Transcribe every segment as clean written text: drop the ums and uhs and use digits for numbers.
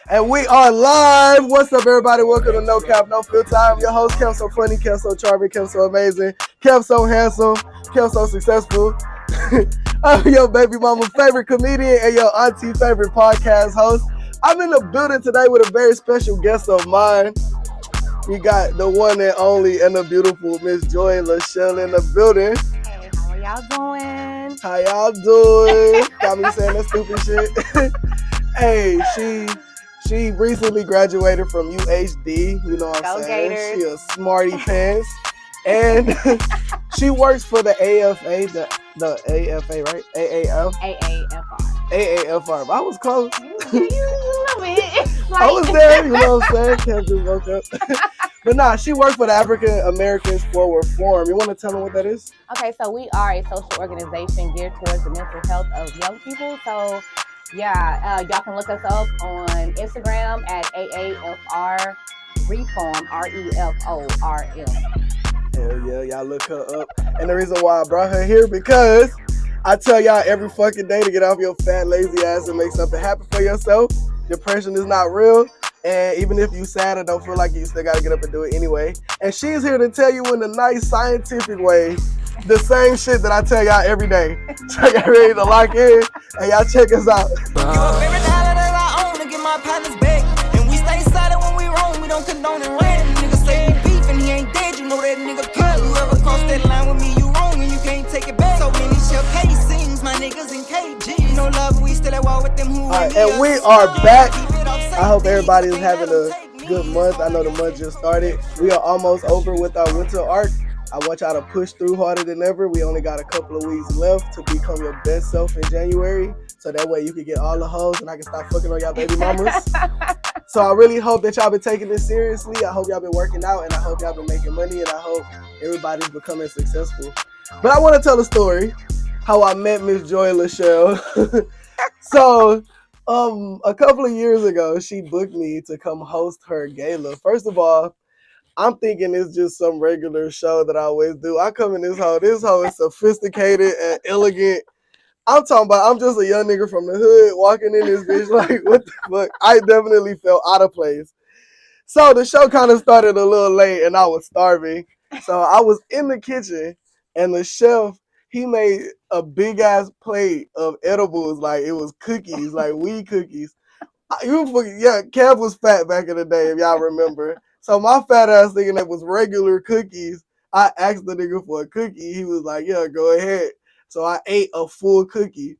And we are live. What's up, everybody? Welcome to No Cap, No Filter. I'm your host, KevSoFunny, KevSoCharming, KevSoAmazing, KevSoHandsome, KevSoSuccessful. I'm your baby mama favorite comedian and your auntie favorite podcast host. I'm in the building today with a very special guest of mine. We got the one and only and the beautiful Miss Joy Lachelle in the building. Hey, how are y'all doing? How y'all doing? Got me saying that stupid shit. Hey, she recently graduated from UHD. You know what I'm saying? Gators. She a smarty pants. And she works for the AFA, the AFA, right? AAFR. AAFR. I was close. You love it. I was there, you know what I'm saying? Kev just woke up. But nah, she worked for the African Americans for Reform. You want to tell them what that is? Okay, so we are a social organization geared towards the mental health of young people. So, yeah, y'all can look us up on Instagram at AAFR Reform, REFORM. Hell yeah, y'all look her up. And the reason why I brought her here, because I tell y'all every fucking day to get off your fat, lazy ass and make something happen for yourself. Depression is not real. And even if you sad or don't feel like it, you still gotta get up and do it anyway. And she's here to tell you in a nice scientific way the same shit that I tell y'all every day. So y'all ready to lock in and y'all check us out. Give up every dollar that I own to get my partners back. And we stay silent when we wrong, we don't condone it random. Nigga say he beef and he ain't dead, you know that nigga cut. Whoever crossed that line with me, you wrong and you can't take it back. So many shell casings, my niggas in KG. No love, we still at war with them who Alright, and we are back. I hope everybody is having a good month. I know the month just started. We are almost over with our winter arc. I want y'all to push through harder than ever. We only got a couple of weeks left to become your best self in January. So that way you can get all the hoes and I can stop fucking on y'all baby mamas. So I really hope that y'all been taking this seriously. I hope y'all been working out and I hope y'all been making money and I hope everybody's becoming successful. But I want to tell a story how I met Miss Joy Lachelle. So a couple of years ago, she booked me to come host her gala. First of all, I'm thinking it's just some regular show that I always do. I come in this hoe. This hoe is sophisticated and elegant. I'm talking about I'm just a young nigga from the hood walking in this bitch like, what the fuck? I definitely felt out of place. So the show kind of started a little late and I was starving. So I was in the kitchen and the chef, he made a big ass plate of edibles, like it was cookies, like weed cookies. Kev was fat back in the day, if y'all remember. So my fat ass thinking that was regular cookies. I asked the nigga for a cookie. He was like, yeah, go ahead. So I ate a full cookie.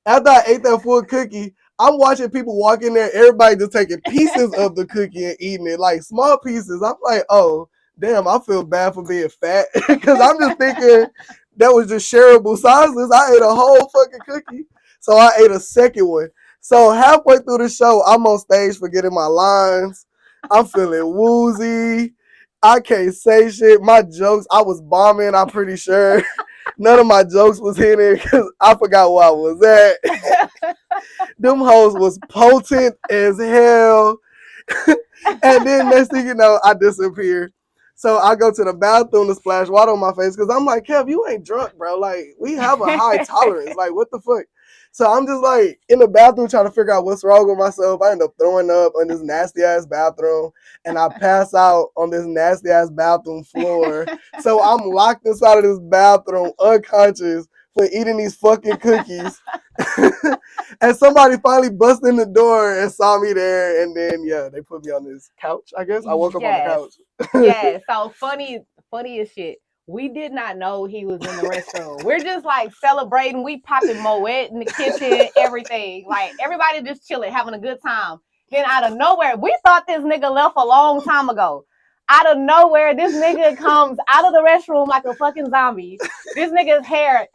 After I ate that full cookie, I'm watching people walk in there, everybody just taking pieces of the cookie and eating it, like small pieces. I'm like, oh, damn, I feel bad for being fat. Because I'm just thinking that was just shareable sizes. I ate a whole fucking cookie. So I ate a second one. So halfway through the show, I'm on stage forgetting my lines. I'm feeling woozy. I can't say shit. My jokes, I was bombing, I'm pretty sure. None of my jokes was hitting because I forgot where I was at. Them hoes was potent as hell. And then next thing you know, I disappeared. So I go to the bathroom to splash water on my face because I'm like, Kev, you ain't drunk, bro. Like, we have a high tolerance. Like, what the fuck? So I'm just like in the bathroom trying to figure out what's wrong with myself. I end up throwing up in this nasty ass bathroom and I pass out on this nasty ass bathroom floor. So I'm locked inside of this bathroom unconscious for eating these fucking cookies. And somebody finally busted in the door and saw me there. And then, yeah, they put me on this couch, I guess. I woke up on the couch. Yeah, so funny as shit. We did not know he was in the restroom. We're just like celebrating. We popping Moet in the kitchen, everything. Like everybody just chilling, having a good time. Then out of nowhere, we thought this nigga left a long time ago. Out of nowhere, this nigga comes out of the restroom like a fucking zombie. This nigga's hair,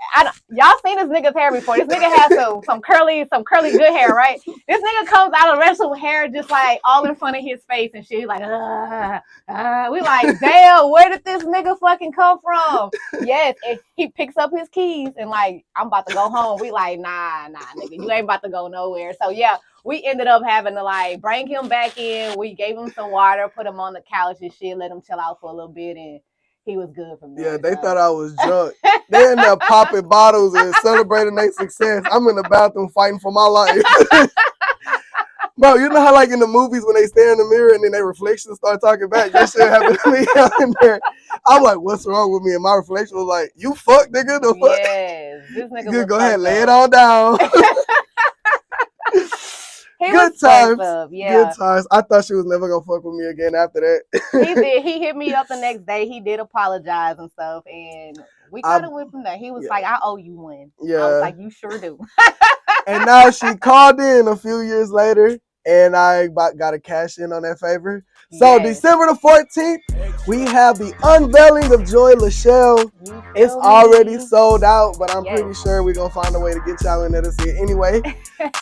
y'all seen this nigga's hair before. This nigga has some curly good hair, right? This nigga comes out of the restroom, hair just like all in front of his face and shit. He's like, we like, damn, where did this nigga fucking come from? Yes, and he picks up his keys and like, I'm about to go home. We like, nah, nigga, you ain't about to go nowhere. So yeah, we ended up having to like bring him back in. We gave him some water, put him on the couch and shit, let him chill out for a little bit, and he was good from there. Yeah, they thought I was drunk. They ended up popping bottles and celebrating their success. I'm in the bathroom fighting for my life. Bro, you know how like in the movies when they stare in the mirror and then their reflections start talking back? That shit happened to me out in there. I'm like, what's wrong with me? And my reflection was like, you fuck, nigga, the fuck? Yes, this nigga You was go ahead, lay it up. on down. He Good was times. up, yeah. Good times. I thought she was never gonna fuck with me again after that. He did. He hit me up the next day. He did apologize and stuff, and we kind of went from there. He was like, "I owe you one." Yeah. I was like, "You sure do." And now she called in a few years later, and I got to cash in on that favor. So December the 14th, we have the unveiling of Joy Lachelle. It's already sold out, but I'm pretty sure we're going to find a way to get y'all in there to see it anyway.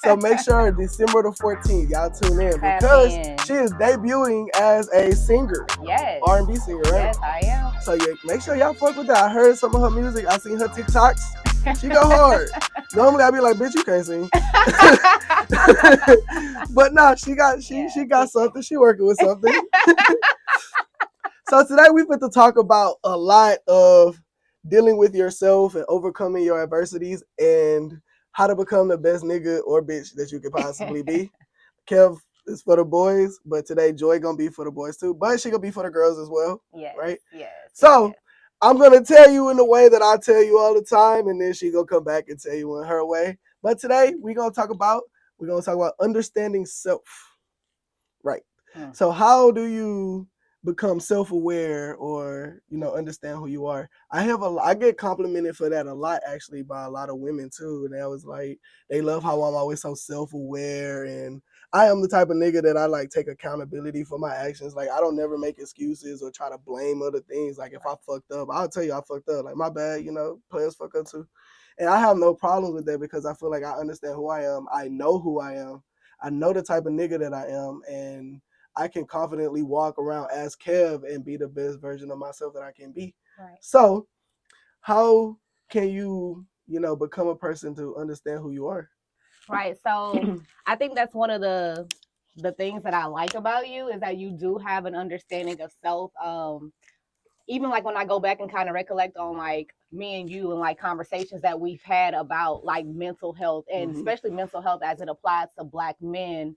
So make sure December the 14th, y'all tune in because she is debuting as a singer. Yes. R&B singer, right? Yes, I am. So yeah, make sure y'all fuck with that. I heard some of her music. I seen her TikToks. She go hard. Normally I'd be like, bitch, you can't sing. But nah, she got something. She working with something. So today we fit to talk about a lot of dealing with yourself and overcoming your adversities and how to become the best nigga or bitch that you could possibly be. Kev is for the boys, but today Joy gonna be for the boys too. But she gonna be for the girls as well. Yes. Right? Yes. So yes. I'm gonna tell you in the way that I tell you all the time, and then she gonna come back and tell you in her way. But today we're gonna talk about understanding self. Right. So how do you become self-aware or understand who you are? I get complimented for that a lot actually by a lot of women too, and they was like they love how I'm always so self-aware, and I am the type of nigga that I like take accountability for my actions. Like I don't never make excuses or try to blame other things. Like if I fucked up, I'll tell you I fucked up. Like my bad, players fuck up too. And I have no problem with that because I feel like I understand who I am. I know who I am. I know the type of nigga that I am, and I can confidently walk around as Kev and be the best version of myself that I can be. Right. So how can you, become a person to understand who you are? Right. So I think that's one of the things that I like about you is that you do have an understanding of self. Even like when I go back and kind of recollect on like me and you and like conversations that we've had about like mental health and especially mental health as it applies to Black men.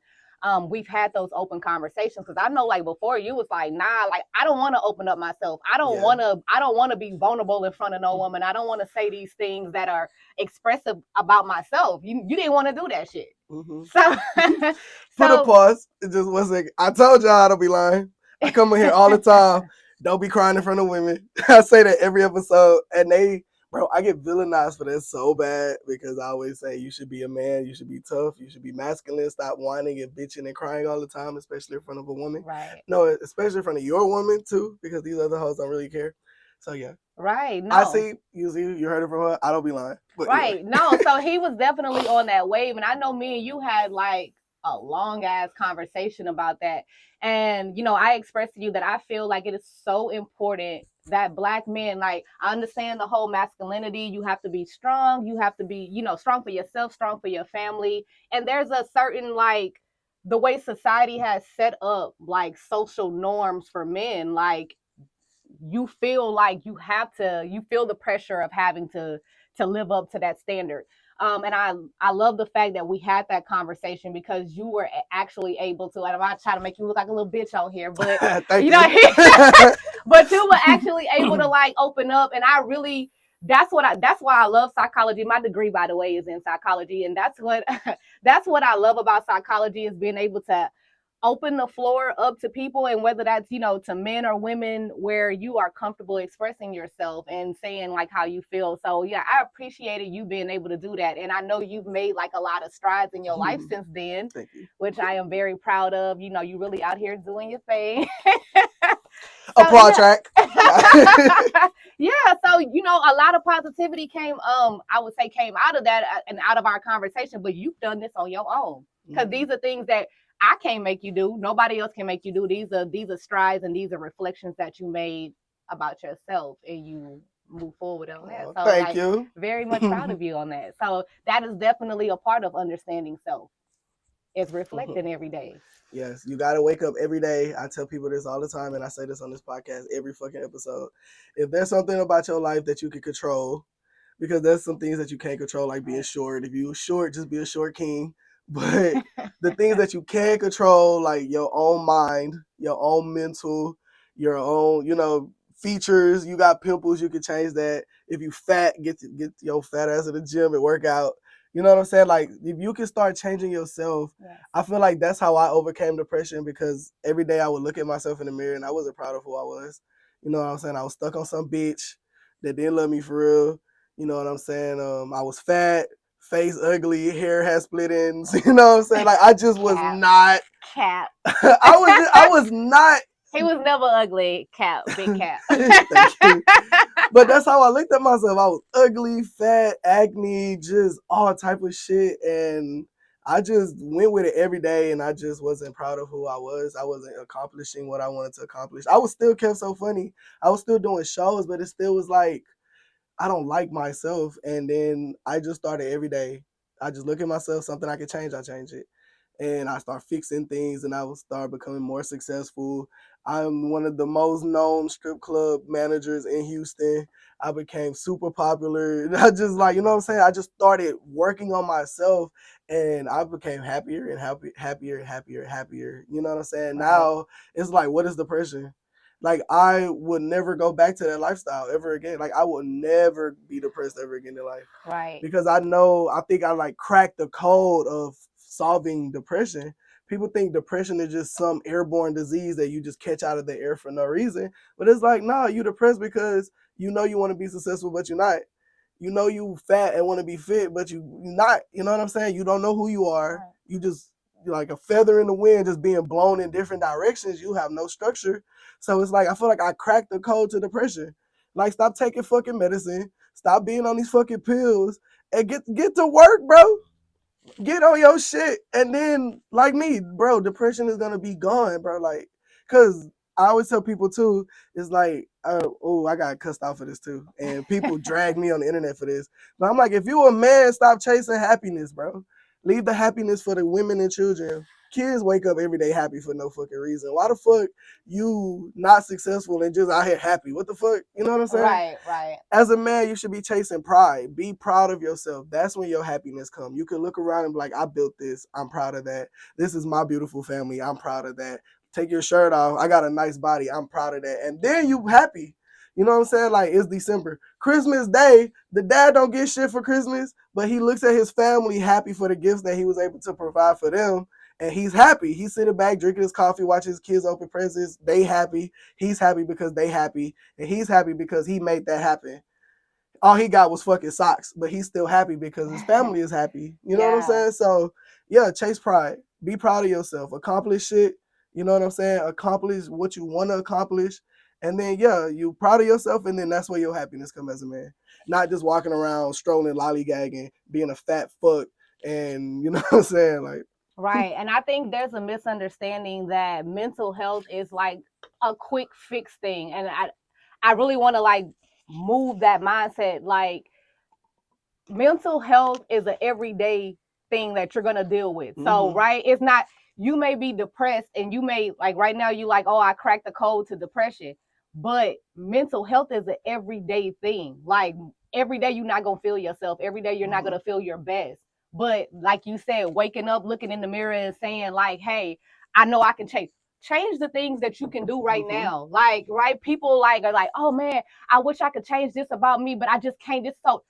We've had those open conversations because I know like before you was like, nah, like I don't want to open up myself. I don't want to be vulnerable in front of no woman. I don't want to say these things that are expressive about myself. You didn't want to do that shit. So put a pause. It just wasn't. I told y'all I don't be lying. I come in here all the time. Don't be crying in front of women. I say that every episode, and I get villainized for that so bad because I always say you should be a man, you should be tough, you should be masculine, stop whining and bitching and crying all the time, especially in front of a woman. Right. No, especially in front of your woman too, because these other hoes don't really care. So yeah. Right. No. I see. You heard it from her. I don't be lying. But right. Anyway. No. So he was definitely on that wave, and I know me and you had like a long ass conversation about that. And, I expressed to you that I feel like it is so important that Black men, like, I understand the whole masculinity. You have to be strong. You have to be, strong for yourself, strong for your family. And there's a certain, like, the way society has set up, like, social norms for men, like, you feel like you feel the pressure of having to live up to that standard. And I love the fact that we had that conversation because you were actually able to, and I try to make you look like a little bitch out here, but but you were actually able to like open up. And I really, that's why I love psychology. My degree, by the way, is in psychology. And that's what I love about psychology is being able to open the floor up to people, and whether that's to men or women, where you are comfortable expressing yourself and saying like how you feel. So yeah, I appreciated you being able to do that, and I know you've made like a lot of strides in your life since then, which I am very proud of. You really out here doing your thing. Applaud track. Yeah, so a lot of positivity came out of that and out of our conversation, but you've done this on your own because these are things that I can't make you do. Nobody else can make you do. These are strides and these are reflections that you made about yourself, and you move forward on that. So thank you. Very much proud of you on that. So that is definitely a part of understanding self. It's reflecting every day. Yes, you got to wake up every day. I tell people this all the time, and I say this on this podcast every fucking episode. If there's something about your life that you can control, because there's some things that you can't control, like being short. If you're short, just be a short king. But the things that you can control, like your own mind, your own mental, your own, features. You got pimples, you can change that. If you fat, get your fat ass to the gym and work out. You know what I'm saying? Like if you can start changing yourself, Yes. I feel like that's how I overcame depression, because every day I would look at myself in the mirror and I wasn't proud of who I was. You know what I'm saying? I was stuck on some bitch that didn't love me for real. You know what I'm saying? I was fat, face ugly, hair had split ends. You know what I'm saying? Like I just was not. Cap. I was not. He was never ugly. Cap. Big cap. Thank you. But that's how I looked at myself. I was ugly, fat, acne, just all type of shit. And I just went with it every day, and I just wasn't proud of who I was. I wasn't accomplishing what I wanted to accomplish. I was still KevSoFunny. I was still doing shows, but it still was like, I don't like myself. And then I just started every day. I just look at myself, something I can change, I change it. And I start fixing things, and I will start becoming more successful. I'm one of the most known strip club managers in Houston. I became super popular. I just like, you know what I'm saying? I just started working on myself, and I became happier and happier and happier and happier. You know what I'm saying? Right. Now it's like, what is depression? Like I would never go back to that lifestyle ever again. Like I would never be depressed ever again in life. Right. Because I think I like cracked the code of solving depression. People think depression is just some airborne disease that you just catch out of the air for no reason. But it's like, nah, you depressed because you know you want to be successful, but you're not. You know you fat and want to be fit, but you're not. You know what I'm saying? You don't know who you are. Right. You just, you're like a feather in the wind, just being blown in different directions. You have no structure. So it's like, I feel like I cracked the code to depression. Like, stop taking fucking medicine. Stop being on these fucking pills and get to work, bro. Get on your shit. And then, like me, bro, depression is gonna be gone, bro. Like, cause I always tell people too, it's like, I got cussed out for this too. And people drag me on the internet for this. But I'm like, if you a man, stop chasing happiness, bro. Leave the happiness for the women and children. Kids wake up every day happy for no fucking reason. Why the fuck you not successful and just out here happy? What the fuck? You know what I'm saying? Right. Right. As a man, you should be chasing pride. Be proud of yourself. That's when your happiness comes. You can look around and be like, I built this. I'm proud of that. This is my beautiful family. I'm proud of that. Take your shirt off. I got a nice body. I'm proud of that. And then you happy. You know what I'm saying? Like, it's December. Christmas Day, the dad don't get shit for Christmas, but he looks at his family happy for the gifts that he was able to provide for them. And he's happy. He's sitting back, drinking his coffee, watching his kids open presents. They happy. He's happy because they happy. And he's happy because he made that happen. All he got was fucking socks, but he's still happy because his family is happy. You know what I'm saying? So, yeah, chase pride. Be proud of yourself. Accomplish shit. You know what I'm saying? Accomplish what you want to accomplish. And then, yeah, you proud of yourself, and then that's where your happiness comes as a man. Not just walking around, strolling, lollygagging, being a fat fuck, and you know what I'm saying? Like, right. And I think there's a misunderstanding that mental health is like a quick fix thing. And I really want to like move that mindset. Like mental health is an everyday thing that you're going to deal with. So, right, it's not, you may be depressed and you may like right now you like, oh, I cracked the code to depression. But mental health is an everyday thing. Like every day you're not going to feel yourself. Every day you're not going to feel your best. But like you said, waking up, looking in the mirror and saying like, hey, I know I can change the things that you can do right now. Like, right, people like are like, oh man, I wish I could change this about me, but I just can't. This so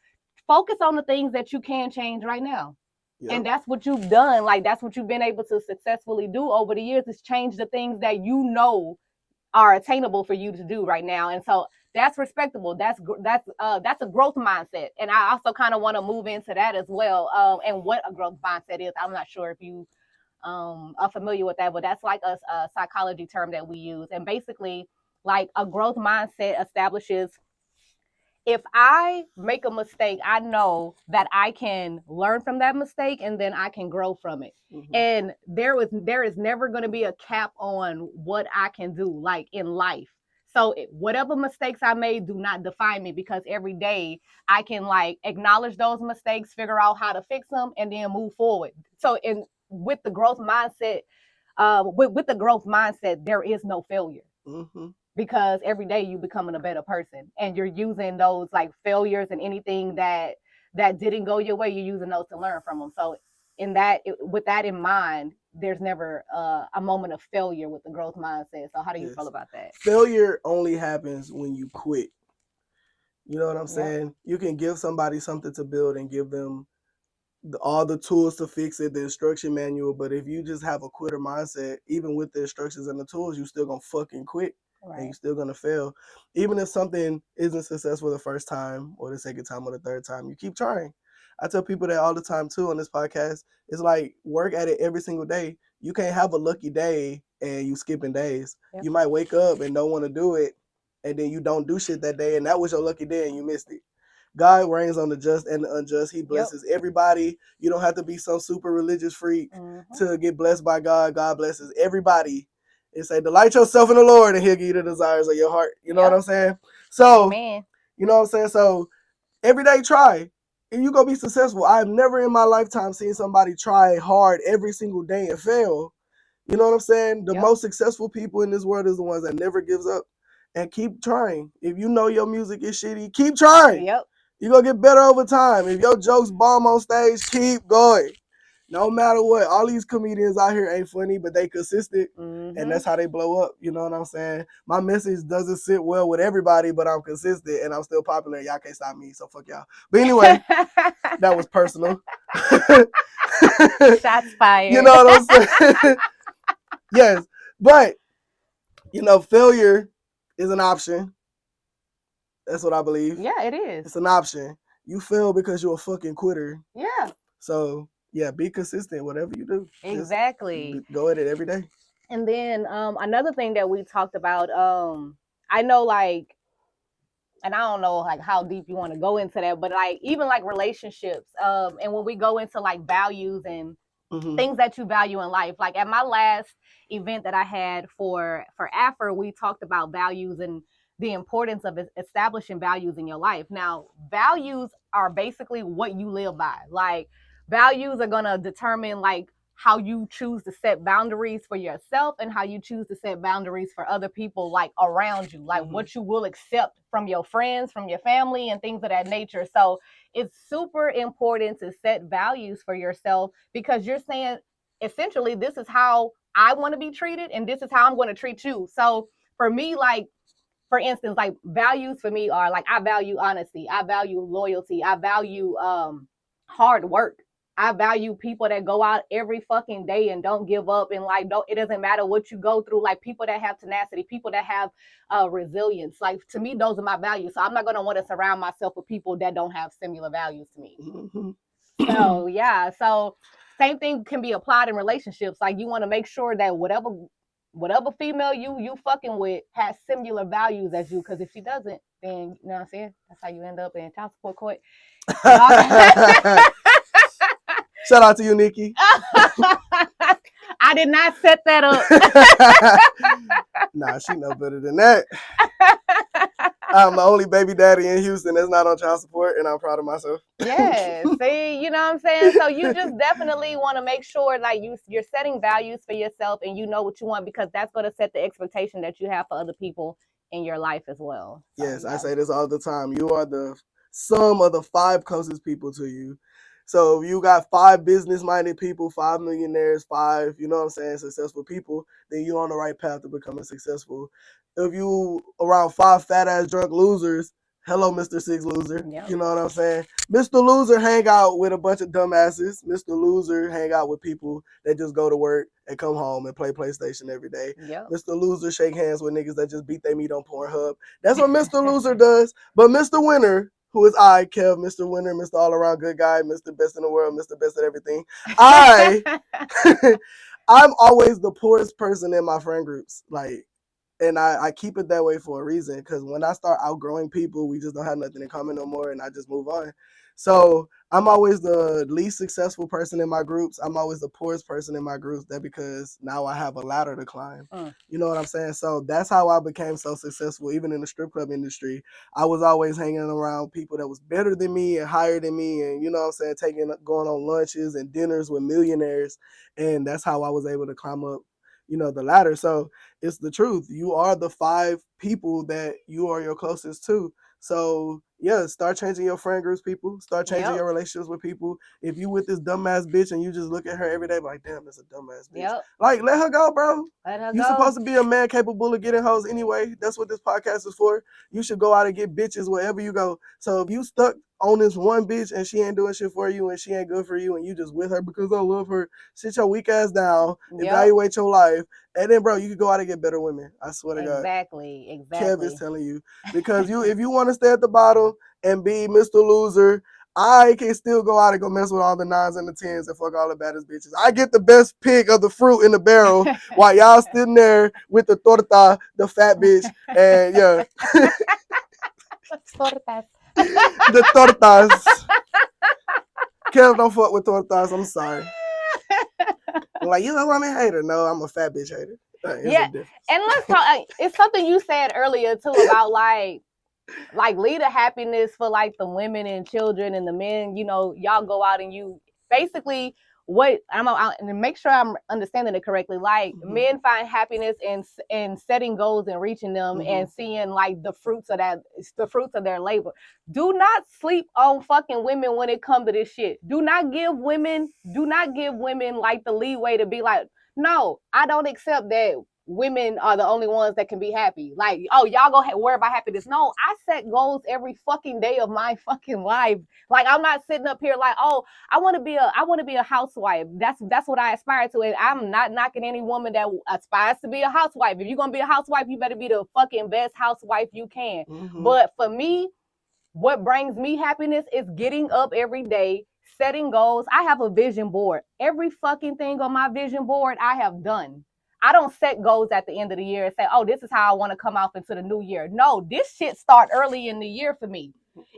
focus on the things that you can change right now. Yep. And that's what you've done. Like that's what you've been able to successfully do over the years, is change the things that you know are attainable for you to do right now. And so that's respectable. That's a growth mindset. And I also kind of want to move into that as well. And what a growth mindset is. I'm not sure if you are familiar with that, but that's like a psychology term that we use. And basically, like a growth mindset establishes, if I make a mistake, I know that I can learn from that mistake and then I can grow from it. And there is never going to be a cap on what I can do, like in life. So whatever mistakes I made do not define me, because every day I can like acknowledge those mistakes, figure out how to fix them, and then move forward. So with the growth mindset, with the growth mindset, there is no failure. Because every day you becoming a better person, and you're using those like failures and anything that didn't go your way, you're using those to learn from them. So with that in mind, there's never a moment of failure with the growth mindset. So how do you feel about that? Failure only happens when you quit. You know what I'm saying? You can give somebody something to build and give them all the tools to fix it, the instruction manual. But if you just have a quitter mindset, even with the instructions and the tools, you still gonna fucking quit. Right. And you're still gonna fail. Even if something isn't successful the first time or the second time or the third time, you keep trying. I tell people that all the time too on this podcast. It's like work at it every single day. You can't have a lucky day and you skipping days. Yep. You might wake up and don't want to do it, and then you don't do shit that day, and that was your lucky day and you missed it. God reigns on the just and the unjust. He blesses everybody. You don't have to be some super religious freak to get blessed by God. God blesses everybody. And say, delight yourself in the Lord and he'll give you the desires of your heart. You know what I'm saying? So, you know what I'm saying? So, every day try. And you're going to be successful. I've never in my lifetime seen somebody try hard every single day and fail. You know what I'm saying? The most successful people in this world is the ones that never gives up and keep trying. If you know your music is shitty, keep trying. Yep. You're going to get better over time. If your jokes bomb on stage, keep going. No matter what. All these comedians out here ain't funny, but they consistent. And that's how they blow up. You know what I'm saying? My message doesn't sit well with everybody, but I'm consistent and I'm still popular. Y'all can't stop me, so fuck y'all. But anyway, that was personal. Shots fired. You know what I'm saying? Yes. But, you know, failure is an option. That's what I believe. Yeah, it is. It's an option. You fail because you're a fucking quitter. Yeah. So, yeah, be consistent, whatever you do. Exactly. Just go at it every day. And then another thing that we talked about, I know like, and I don't know like how deep you want to go into that, but like even like relationships, and when we go into like values and things that you value in life, like at my last event that I had for AAFR, we talked about values and the importance of establishing values in your life. Now, values are basically what you live by. Like values are gonna determine like how you choose to set boundaries for yourself and how you choose to set boundaries for other people like around you, like what you will accept from your friends, from your family, and things of that nature. So it's super important to set values for yourself because you're saying essentially this is how I want to be treated and this is how I'm going to treat you. So for me, like for instance, like values for me are like I value honesty, I value loyalty, I value hard work. I value people that go out every fucking day and don't give up and like don't. It doesn't matter what you go through. Like people that have tenacity, people that have resilience. Like to me, those are my values. So I'm not gonna want to surround myself with people that don't have similar values to me. So yeah. So same thing can be applied in relationships. Like you want to make sure that whatever female you fucking with has similar values as you. Because if she doesn't, then you know what I'm saying. That's how you end up in child support court. Shout out to you, Nikki. I did not set that up. Nah, she know better than that. I'm the only baby daddy in Houston that's not on child support, and I'm proud of myself. Yeah, see, you know what I'm saying? So you just definitely want to make sure like you're setting values for yourself and you know what you want because that's going to set the expectation that you have for other people in your life as well. So, yes, I say this all the time. You are the sum of the 5 closest people to you. So if you got 5 business-minded people, 5 millionaires, 5, you know what I'm saying, successful people, then you're on the right path to becoming successful. If you around 5 fat-ass drunk losers, hello, Mr. Six Loser. Yep. You know what I'm saying? Mr. Loser hang out with a bunch of dumbasses. Mr. Loser hang out with people that just go to work and come home and play PlayStation every day. Yep. Mr. Loser shake hands with niggas that just beat their meat on Pornhub. That's what Mr. Loser does. But Mr. Winner, who is I, Kev, Mr. Winner, Mr. All-Around Good Guy, Mr. Best in the World, Mr. Best at Everything. I'm always the poorest person in my friend groups. Like, and I keep it that way for a reason, because when I start outgrowing people, we just don't have nothing in common no more, and I just move on. So I'm always the least successful person in my groups. I'm always the poorest person in my groups. That because now I have a ladder to climb. You know what I'm saying? So that's how I became so successful, even in the strip club industry. I was always hanging around people that was better than me and higher than me, and you know what I'm saying, going on lunches and dinners with millionaires, and that's how I was able to climb up, you know, the ladder. So it's the truth. You are the 5 people that you are your closest to. So yeah, start changing your friend groups, people. Start changing Yep. your relationships with people. If you with this dumbass bitch and you just look at her every day like, damn, that's a dumbass bitch. Yep. Like, let her go, bro. Let her You go. supposed to be a man capable of getting hoes anyway. That's what this podcast is for. You should go out and get bitches wherever you go. So if you stuck on this one bitch and she ain't doing shit for you and she ain't good for you and you just with her because I love her, sit your weak ass down, Yep. evaluate your life, and then, bro, you can go out and get better women. I swear to God. Exactly. Kev is telling you. Because if you want to stay at the bottom and be Mr. Loser, I can still go out and go mess with all the 9s and the 10s and fuck all the baddest bitches. I get the best pick of the fruit in the barrel while y'all sitting there with the torta, the fat bitch, and yeah. Tortas. The tortas. Kev don't fuck with tortas. I'm sorry. Like, you a woman hater? No, I'm a fat bitch hater. Yeah, and let's talk. It's something you said earlier too about like leader happiness for like the women and children and the men. You know, y'all go out and you basically what and make sure I'm understanding it correctly. Like men find happiness in setting goals and reaching them and seeing like the fruits of their labor. Do not sleep on fucking women when it comes to this shit. Do not give women like the leeway to be like, no, I don't accept that women are the only ones that can be happy. Like, oh, y'all go worry about happiness. No, I set goals every fucking day of my fucking life. Like, I'm not sitting up here like, oh, I want to be a housewife. That's what I aspire to. And I'm not knocking any woman that aspires to be a housewife. If you're gonna be a housewife, you better be the fucking best housewife you can. But for me, what brings me happiness is getting up every day, setting goals. I have a vision board. Every fucking thing on my vision board I have done. I don't set goals at the end of the year and say, oh, this is how I want to come off into the new year. No, this shit start early in the year for me.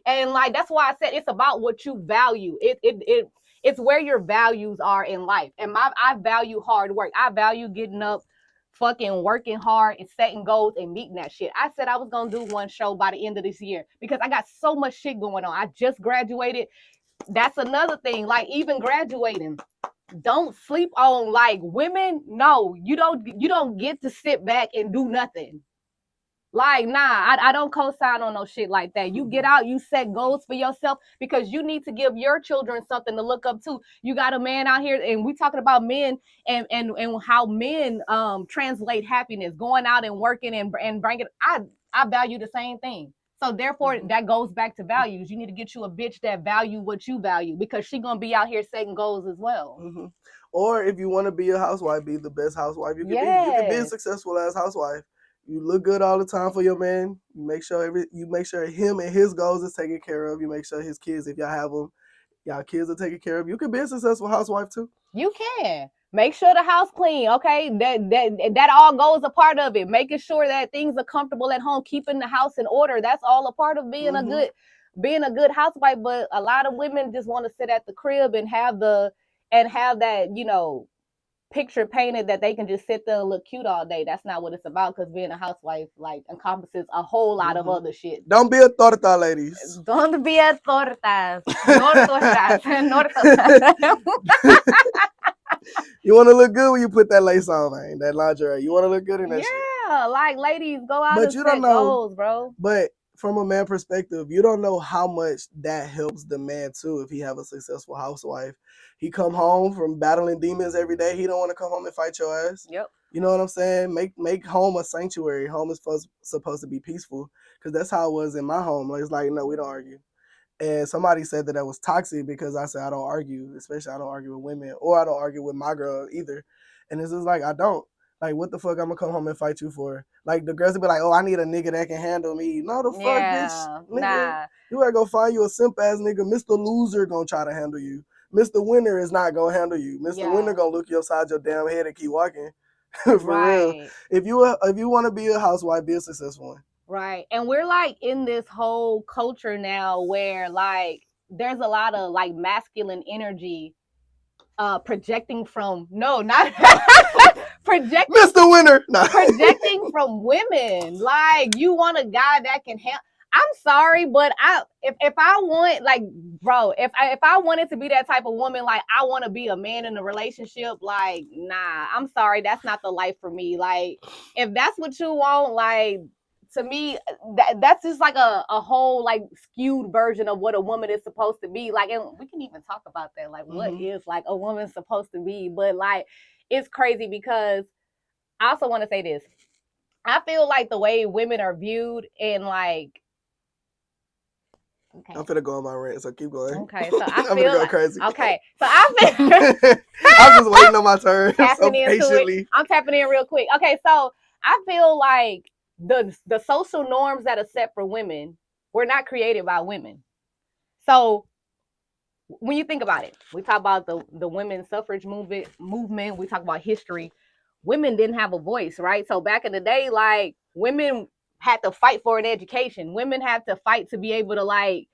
And like, that's why I said it's about what you value. It's where your values are in life. And I value hard work. I value getting up, fucking working hard and setting goals and meeting that shit. I said I was going to do one show by the end of this year because I got so much shit going on. I just graduated. That's another thing. Like, even graduating, don't sleep on like women. No, you don't get to sit back and do nothing. Like, nah, I don't co-sign on no shit like that. You get out, you set goals for yourself because you need to give your children something to look up to. You got a man out here, and we talking about men and how men translate happiness, going out and working and bringing. I value the same thing. So therefore, that goes back to values. You need to get you a bitch that value what you value because she gonna be out here setting goals as well. Or if you want to be a housewife, be the best housewife you can be. You can be a successful ass housewife. You look good all the time for your man. You make sure him and his goals is taken care of. You make sure his kids, if y'all have them, y'all kids are taken care of. You can be a successful housewife too. You can. Make sure the house clean, okay? That all goes a part of it. Making sure that things are comfortable at home, keeping the house in order. That's all a part of being a good housewife. But a lot of women just want to sit at the crib and have that, you know, picture painted that they can just sit there and look cute all day. That's not what it's about, because being a housewife like encompasses a whole lot of other shit. Don't be a torta, ladies. Don't be a tortas. No tortas. No tortas. You want to look good when you put that lace on, man. That lingerie. You want to look good in that shit. Yeah, like, ladies, go out and set goals, bro. But from a man perspective, you don't know how much that helps the man too. If he have a successful housewife, he come home from battling demons every day. He don't want to come home and fight your ass. Yep. You know what I'm saying? Make home a sanctuary. Home is supposed to be peaceful, because that's how it was in my home. It's like, no, we don't argue. And somebody said that was toxic because I said I don't argue, especially I don't argue with women, or I don't argue with my girl either. And it's just like, I don't. Like, what the fuck I'm gonna come home and fight you for? Like, the girls will be like, oh, I need a nigga that can handle me. No, the fuck, bitch. Nigga, nah. You gotta go find you a simp ass nigga. Mr. Loser gonna try to handle you. Mr. Winner is not gonna handle you. Mr. Winner gonna look you upside your damn head and keep walking. For real. If you want to be a housewife, be a successful one. Right. And we're like in this whole culture now where like there's a lot of like masculine energy projecting from projecting Mr. Winner. Projecting from women. Like, you want a guy that can help. I'm sorry, but if I want, like, bro, if I wanted to be that type of woman, like, I want to be a man in a relationship, like, nah, I'm sorry, that's not the life for me. Like, if that's what you want, like, to me, that's just like a whole like skewed version of what a woman is supposed to be. Like, and we can even talk about that. Like, what is like a woman supposed to be? But like, it's crazy because I also want to say this. I feel like the way women are viewed and like, I'm finna go on my rant, so keep going. Okay, so I I'm feel finna go like, crazy. Okay, so I feel I'm just waiting on my turn so into patiently. it. I'm tapping in real quick. Okay, so I feel like the social norms that are set for women were not created by women. So when you think about it, we talk about the women's suffrage movement. We talk about history. Women didn't have a voice, right? So back in the day, like women had to fight for an education. Women had to fight to be able to like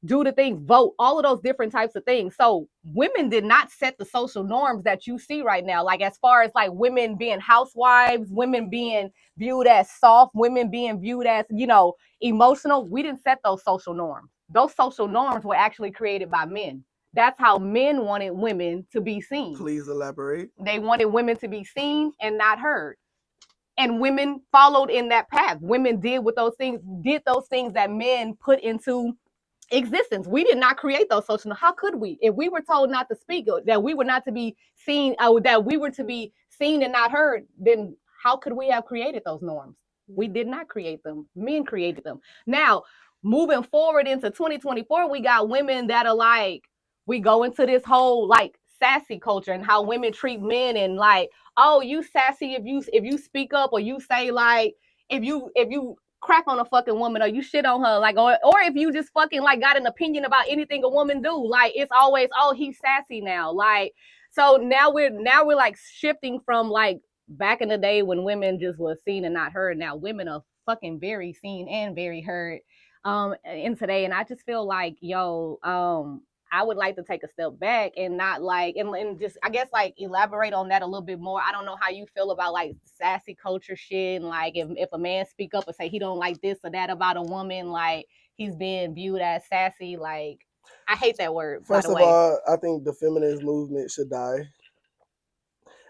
do the things, vote, all of those different types of things. So women did not set the social norms that you see right now. Like as far as like women being housewives, women being viewed as soft, women being viewed as, emotional. We didn't set those social norms. Those social norms were actually created by men. That's how men wanted women to be seen. Please elaborate. They wanted women to be seen and not heard. And women followed in that path. Women did those things that men put into existence. We did not create those social norms. How could we? If we were told not to speak, that we were not to be seen, that we were to be seen and not heard, then how could we have created those norms? We did not create them. Men created them. Now, moving forward into 2024, we got women that are like, we go into this whole like sassy culture and how women treat men and like, oh, you sassy if you speak up, or you say like, if you crap on a fucking woman or you shit on her, like, or if you just fucking like got an opinion about anything a woman do, like it's always, oh, he's sassy now. Like, so now we're like shifting from like back in the day when women just was seen and not heard. Now women are fucking very seen and very heard in today. And I just feel like, I would like to take a step back and not like, and just, I guess, like elaborate on that a little bit more. I don't know how you feel about like sassy culture shit. And like, if a man speak up and say he don't like this or that about a woman, like he's being viewed as sassy. Like, I hate that word. First of all, I think the feminist movement should die.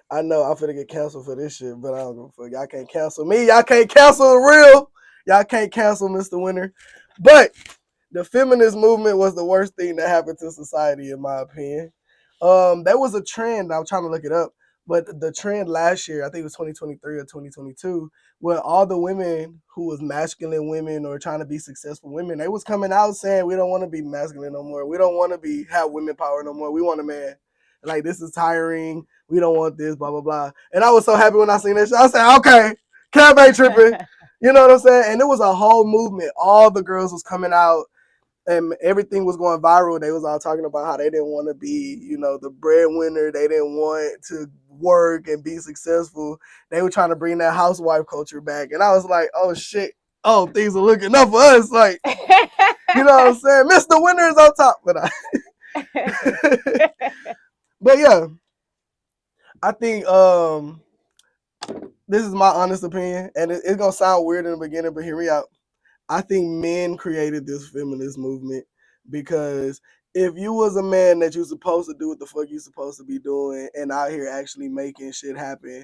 I know I'm finna get canceled for this shit, but I don't give a fuck. Y'all can't cancel me. Y'all can't cancel the real. Y'all can't cancel Mr. Winter. But the feminist movement was the worst thing that happened to society, in my opinion. There was a trend. I'm trying to look it up, but the trend last year, I think it was 2023 or 2022, where all the women who was masculine women or trying to be successful women, they was coming out saying, we don't want to be masculine no more. We don't want to have women power no more. We want a man. Like, this is tiring. We don't want this, blah, blah, blah. And I was so happy when I seen that shit. I said, okay, Kev ain't tripping. You know what I'm saying? And it was a whole movement. All the girls was coming out and everything was going viral. They was all talking about how they didn't want to be, the breadwinner. They didn't want to work and be successful. They were trying to bring that housewife culture back. And I was like, oh, shit. Oh, things are looking up for us. Like, you know what I'm saying? Mr. Winner is on top. But yeah, I think this is my honest opinion, and it's going to sound weird in the beginning, but hear me out. I think men created this feminist movement because if you was a man that you're supposed to do what the fuck you supposed to be doing and out here actually making shit happen,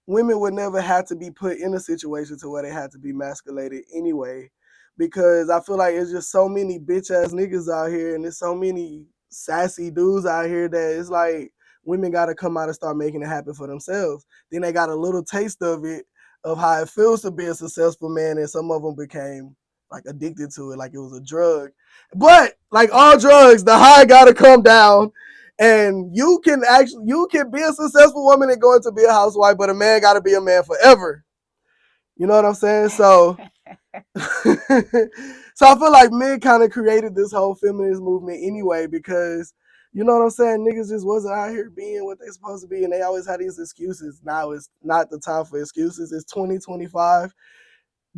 women would never have to be put in a situation to where they had to be masculated anyway. Because I feel like it's just so many bitch ass niggas out here and there's so many sassy dudes out here that it's like women got to come out and start making it happen for themselves. Then they got a little taste of it, of how it feels to be a successful man, and some of them became like addicted to it, like it was a drug. But like all drugs, the high gotta come down, and you can be a successful woman and going to be a housewife, but a man gotta be a man forever. You know what I'm saying? So, so I feel like men kind of created this whole feminist movement anyway because. You know what I'm saying? Niggas just wasn't out here being what they supposed to be, and they always had these excuses. Now it's not the time for excuses. It's 2025.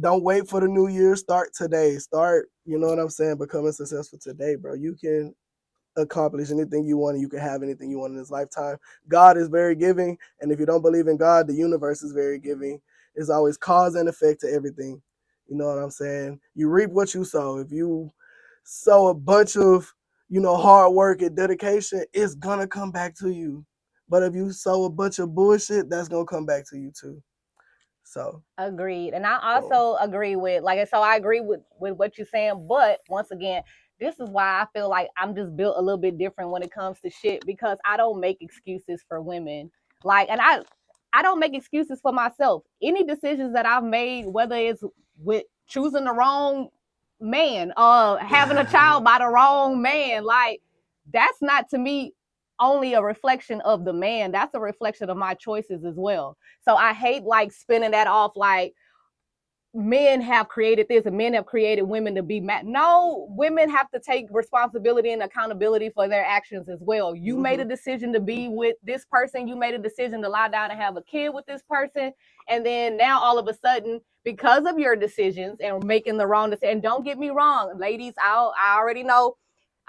Don't wait for the new year. Start today. Start, you know what I'm saying, becoming successful today, bro. You can accomplish anything you want and you can have anything you want in this lifetime. God is very giving, and if you don't believe in God, the universe is very giving. It's always cause and effect to everything. You know what I'm saying? You reap what you sow. If you sow a bunch of hard work and dedication, it's gonna come back to you. But if you sow a bunch of bullshit, that's gonna come back to you too. So agreed. And I also agree with, so I agree with what you're saying. But once again, this is why I feel like I'm just built a little bit different when it comes to shit, because I don't make excuses for women. And I don't make excuses for myself. Any decisions that I've made, whether it's with choosing the wrong man or having a child by the wrong man, like, that's not, to me, only a reflection of the man. That's a reflection of my choices as well. So I hate like spinning that off like men have created this and men have created women to be mad. No, women have to take responsibility and accountability for their actions as well. You made a decision to be with this person. You made a decision to lie down and have a kid with this person. And then now all of a sudden, because of your decisions and making the wrong decision, and don't get me wrong, ladies, I already know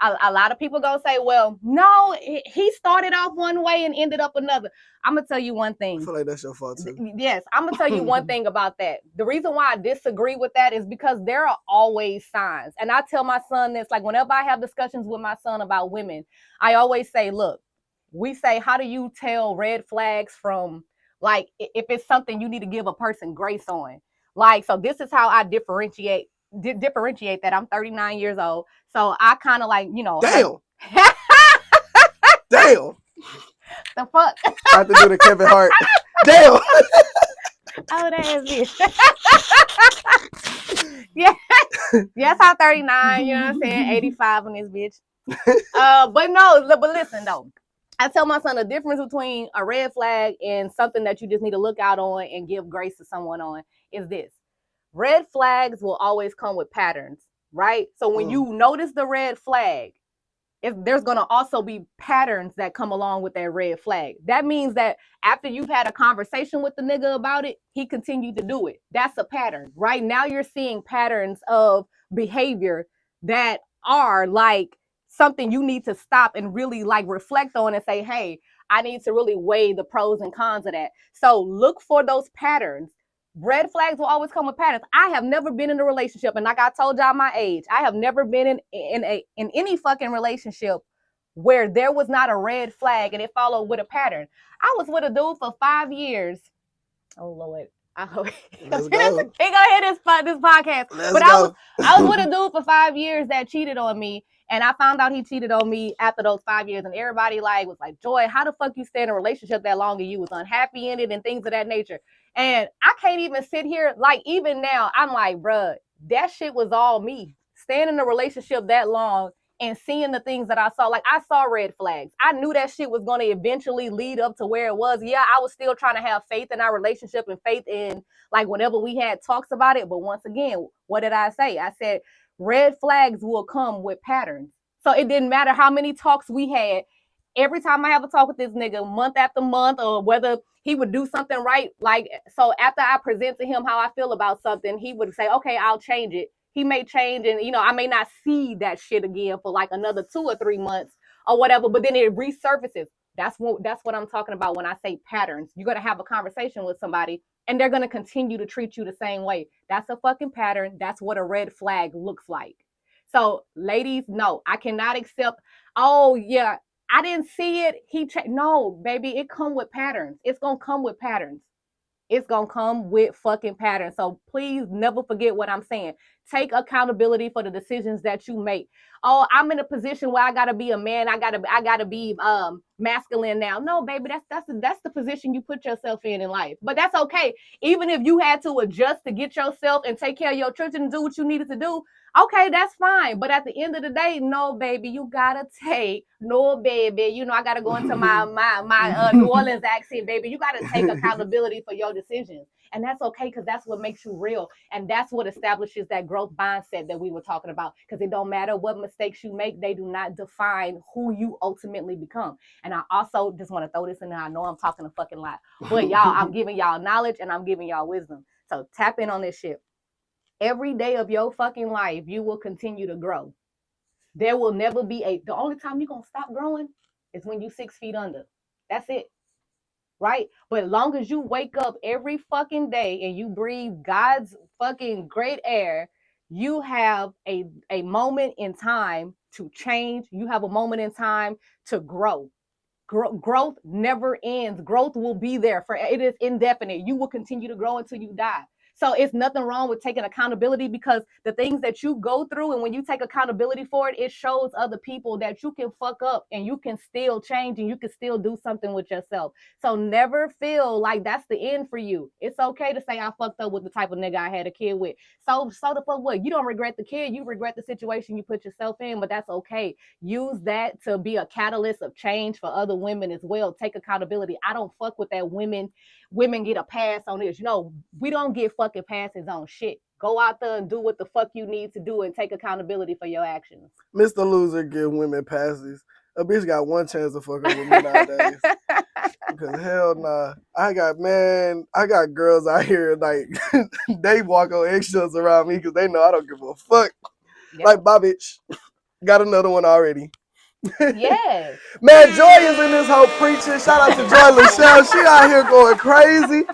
a lot of people gonna say, well, no, he started off one way and ended up another. I'm gonna tell you one thing. I feel like that's your fault too. Yes, I'm gonna tell you one thing about that. The reason why I disagree with that is because there are always signs. And I tell my son this, like whenever I have discussions with my son about women, I always say, look, we say, how do you tell red flags from, like, if it's something you need to give a person grace on? Like, so this is how I differentiate that. I'm 39 years old. So I kind of like, Damn. Damn. The fuck? I have to do the Kevin Hart. Damn. Oh, that is it. Yeah. Yes, I'm 39, you know what I'm saying? 85 on this bitch. But listen though. I tell my son the difference between a red flag and something that you just need to look out on and give grace to someone on is this. Red flags will always come with patterns, right? So when you notice the red flag, there's going to also be patterns that come along with that red flag. That means that after you've had a conversation with the nigga about it, he continued to do it. That's a pattern, right? Now you're seeing patterns of behavior that are like something you need to stop and really like reflect on and say, hey, I need to really weigh the pros and cons of that. So look for those patterns. Red flags will always come with patterns. I have never been in a relationship, and like I told y'all my age, I have never been in any fucking relationship where there was not a red flag and it followed with a pattern. I was with a dude for 5 years. Oh Lord. I hope he gonna hear this podcast. I was with a dude for 5 years that cheated on me. And I found out he cheated on me after those 5 years. And everybody was like, Joy, how the fuck you stay in a relationship that long and you was unhappy in it and things of that nature? And I can't even sit here, like, even now, I'm like, bruh, that shit was all me. Staying in a relationship that long and seeing the things that I saw. Like, I saw red flags. I knew that shit was going to eventually lead up to where it was. Yeah, I was still trying to have faith in our relationship and faith in, like, whenever we had talks about it. But once again, what did I say? I said, red flags will come with patterns. So it didn't matter how many talks we had. Every time I have a talk with this nigga, month after month, or whether he would do something right, like, so after I present to him how I feel about something, he would say, okay, I'll change it. He may change, and I may not see that shit again for like another 2 or 3 months or whatever, but then it resurfaces. That's what I'm talking about when I say patterns. You're going to have a conversation with somebody and they're going to continue to treat you the same way. That's a fucking pattern. That's what a red flag looks like. So ladies, no, I cannot accept, oh yeah, I didn't see it. No, baby, it come with patterns. It's going to come with patterns. It's going to come with fucking patterns. So please never forget what I'm saying. Take accountability for the decisions that you make. Oh, I'm in a position where I got to be a man. I got to be masculine now. No, baby, that's the position you put yourself in life. But that's okay. Even if you had to adjust to get yourself and take care of your children and do what you needed to do, okay, that's fine. But at the end of the day, no, baby, you gotta take, no, baby, I gotta go into my New Orleans accent, baby. You gotta take accountability for your decisions. And that's okay, because that's what makes you real. And that's what establishes that growth mindset that we were talking about. Because it don't matter what mistakes you make, they do not define who you ultimately become. And I also just want to throw this in there. I know I'm talking a fucking lot, but y'all, I'm giving y'all knowledge and I'm giving y'all wisdom. So tap in on this shit. Every day of your fucking life, you will continue to grow. There will never be the only time you're going to stop growing is when you 6 feet under. That's it. Right? But as long as you wake up every fucking day and you breathe God's fucking great air, you have a moment in time to change. You have a moment in time to grow. growth never ends. Growth will be there for it is indefinite. You will continue to grow until you die. So it's nothing wrong with taking accountability, because the things that you go through, and when you take accountability for it, it shows other people that you can fuck up and you can still change and you can still do something with yourself. So never feel like that's the end for you. It's okay to say I fucked up with the type of nigga I had a kid with. So the fuck what? You don't regret the kid, you regret the situation you put yourself in, but that's okay. Use that to be a catalyst of change for other women as well. Take accountability. I don't fuck with that women get a pass on this. We don't get fucking passes on shit. Go out there and do what the fuck you need to do and take accountability for your actions. Mr. Loser give women passes. A bitch got one chance to fuck up with me nowadays. Because hell nah. I got girls out here like they walk on eggshells around me because they know I don't give a fuck. Yep. Like, bye bitch. Got another one already. Yes. Man, Joy is in this whole preaching. Shout out to Joy Lachelle. She out here going crazy.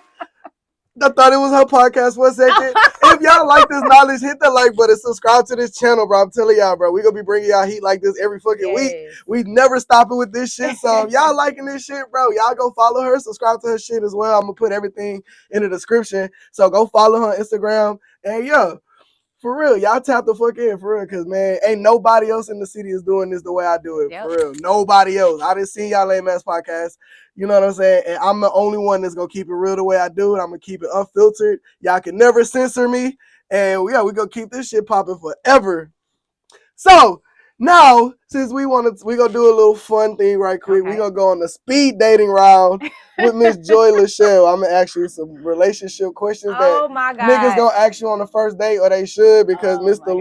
I thought it was her podcast for a second. If y'all like this knowledge, hit the like button, subscribe to this channel, bro. I'm telling y'all, bro, we gonna be bringing y'all heat like this every fucking week. We never stopping with this shit. So if y'all liking this shit, bro, y'all go follow her, subscribe to her shit as well. I'm gonna put everything in the description. So go follow her on Instagram. And yeah, for real, y'all tap the fuck in, for real, because, man, ain't nobody else in the city is doing this the way I do it, for real. Nobody else. I didn't see y'all lame ass podcast. You know what I'm saying? And I'm the only one that's going to keep it real the way I do it. I'm going to keep it unfiltered. Y'all can never censor me. And, yeah, we're going to keep this shit popping forever. So, now, since we're going to do a little fun thing right quick, we're going to go on the speed dating round with Miss Joy Lachelle. I'm going to ask you some relationship questions that niggas going to ask you on the first date, or they should, because Mr.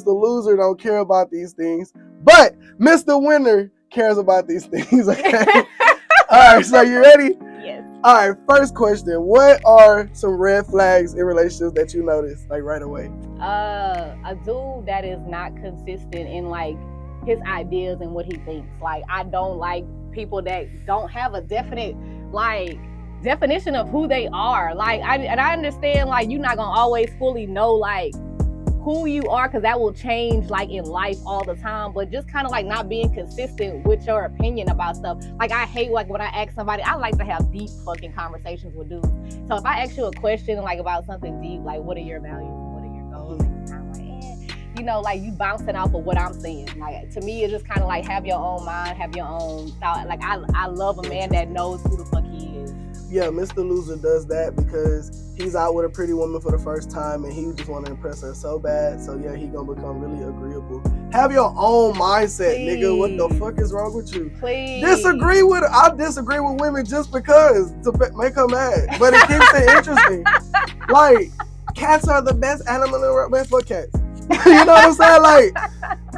Loser don't care about these things. But Mr. Winner cares about these things, okay? All right, so you ready? Yes. All right, first question. What are some red flags in relationships that you notice, like, right away? A dude that is not consistent in, like, his ideas and what he thinks. Like, I don't like people that don't have a definite, like, definition of who they are. Like, I understand, like, you're not gonna always fully know, like, who you are, because that will change, like, in life all the time, but just kind of like not being consistent with your opinion about stuff. Like, I hate, like, when I ask somebody, I like to have deep fucking conversations with dudes. So if I ask you a question, like, about something deep, like, what are your values, what are your goals, and you're kind of like, like, you bouncing off of what I'm saying. Like, to me, it's just kind of like, have your own mind, have your own thought. Like, I love a man that knows who the fuck he is. Yeah, Mr. Loser does that because he's out with a pretty woman for the first time and he just want to impress her so bad. So yeah, he gonna become really agreeable. Have your own mindset, nigga. What the fuck is wrong with you? Please. Disagree with her. I disagree with women just because, to make her mad. But it keeps it interesting. Like, cats are the best animal in the world. Man, fuck cats. You know what I'm saying? Like,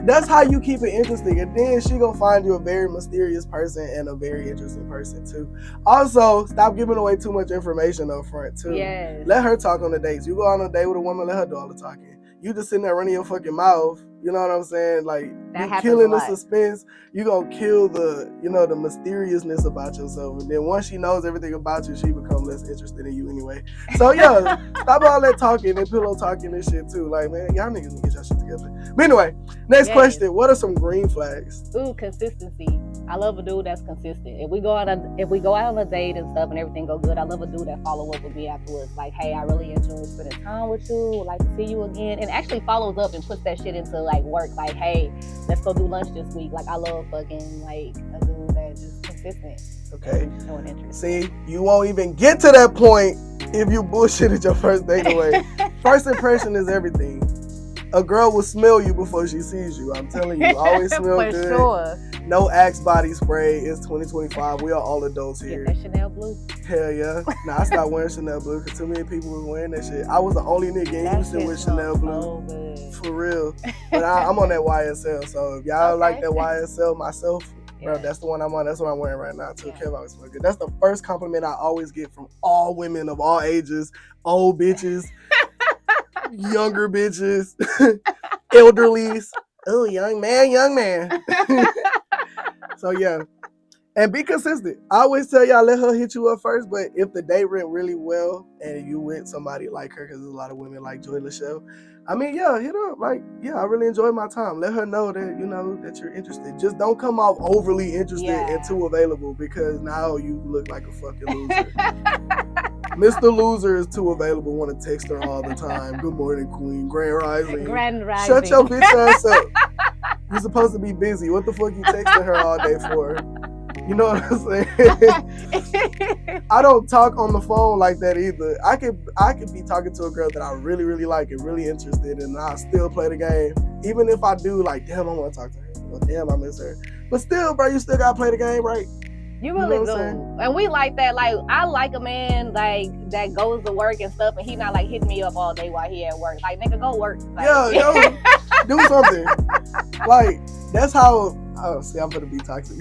that's how you keep it interesting. And then she gonna find you a very mysterious person and a very interesting person too. Also, stop giving away too much information up front too. Yes. Let her talk on the dates. You go on a date with a woman, let her do all the talking. You just sitting there running your fucking mouth. You know what I'm saying? Like, you killing the suspense. You gonna kill the, the mysteriousness about yourself. And then once she knows everything about you, she become less interested in you anyway. So yeah, stop all that talking and pillow talking and shit too. Like, man, y'all niggas need to get your shit together. But anyway, next question. What are some green flags? Ooh, consistency. I love a dude that's consistent. If we go out on a date and stuff and everything go good, I love a dude that follow up with me afterwards. Like, hey, I really enjoyed spending time with you. Would like to see you again. And actually follows up and puts that shit into, like, work. Like, hey, let's go do lunch this week. Like, I love fucking, like, a dude that's just consistent. Okay. See, you won't even get to that point if you bullshitted your first date away. First impression is everything. A girl will smell you before she sees you. I'm telling you, always smell For good. Sure. No Axe body spray. It's 2025. We are all adults here. Get that Chanel blue. Hell yeah. Nah, I stopped wearing Chanel blue because too many people was wearing that shit. I was the only nigga in Houston with Chanel blue. So good. For real. But I'm on that YSL. So if y'all like that YSL myself, bro, that's the one I'm on. That's what I'm wearing right now too. Kev always smell good. That's the first compliment I always get from all women of all ages, old bitches, younger bitches, elderlies. Oh, young man. So yeah. And be consistent. I always tell y'all, let her hit you up first, but if the date went really well and you with somebody like her, because there's a lot of women like Joy Lachelle, I mean, yeah, hit up. Like, yeah, I really enjoyed my time. Let her know that, you know, that you're interested. Just don't come off overly interested and too available, because now you look like a fucking loser. Mr. Loser is too available, want to text her all the time. Good morning, queen. Grand rising. Grand rising. Shut your bitch ass up. You're supposed to be busy. What the fuck you texting her all day for? You know what I'm saying? I don't talk on the phone like that either. I could be talking to a girl that I really, really like and really interested in, and I still play the game. Even if I do, like, damn, I want to talk to her. Or damn, I miss her. But still, bro, you still gotta play the game, right? You really do. And we like that. Like, I like a man like that goes to work and stuff, and he not like hitting me up all day while he at work. Like, nigga, go work. Like, yo, do something. Like, that's how. Oh, see, I'm gonna be toxic.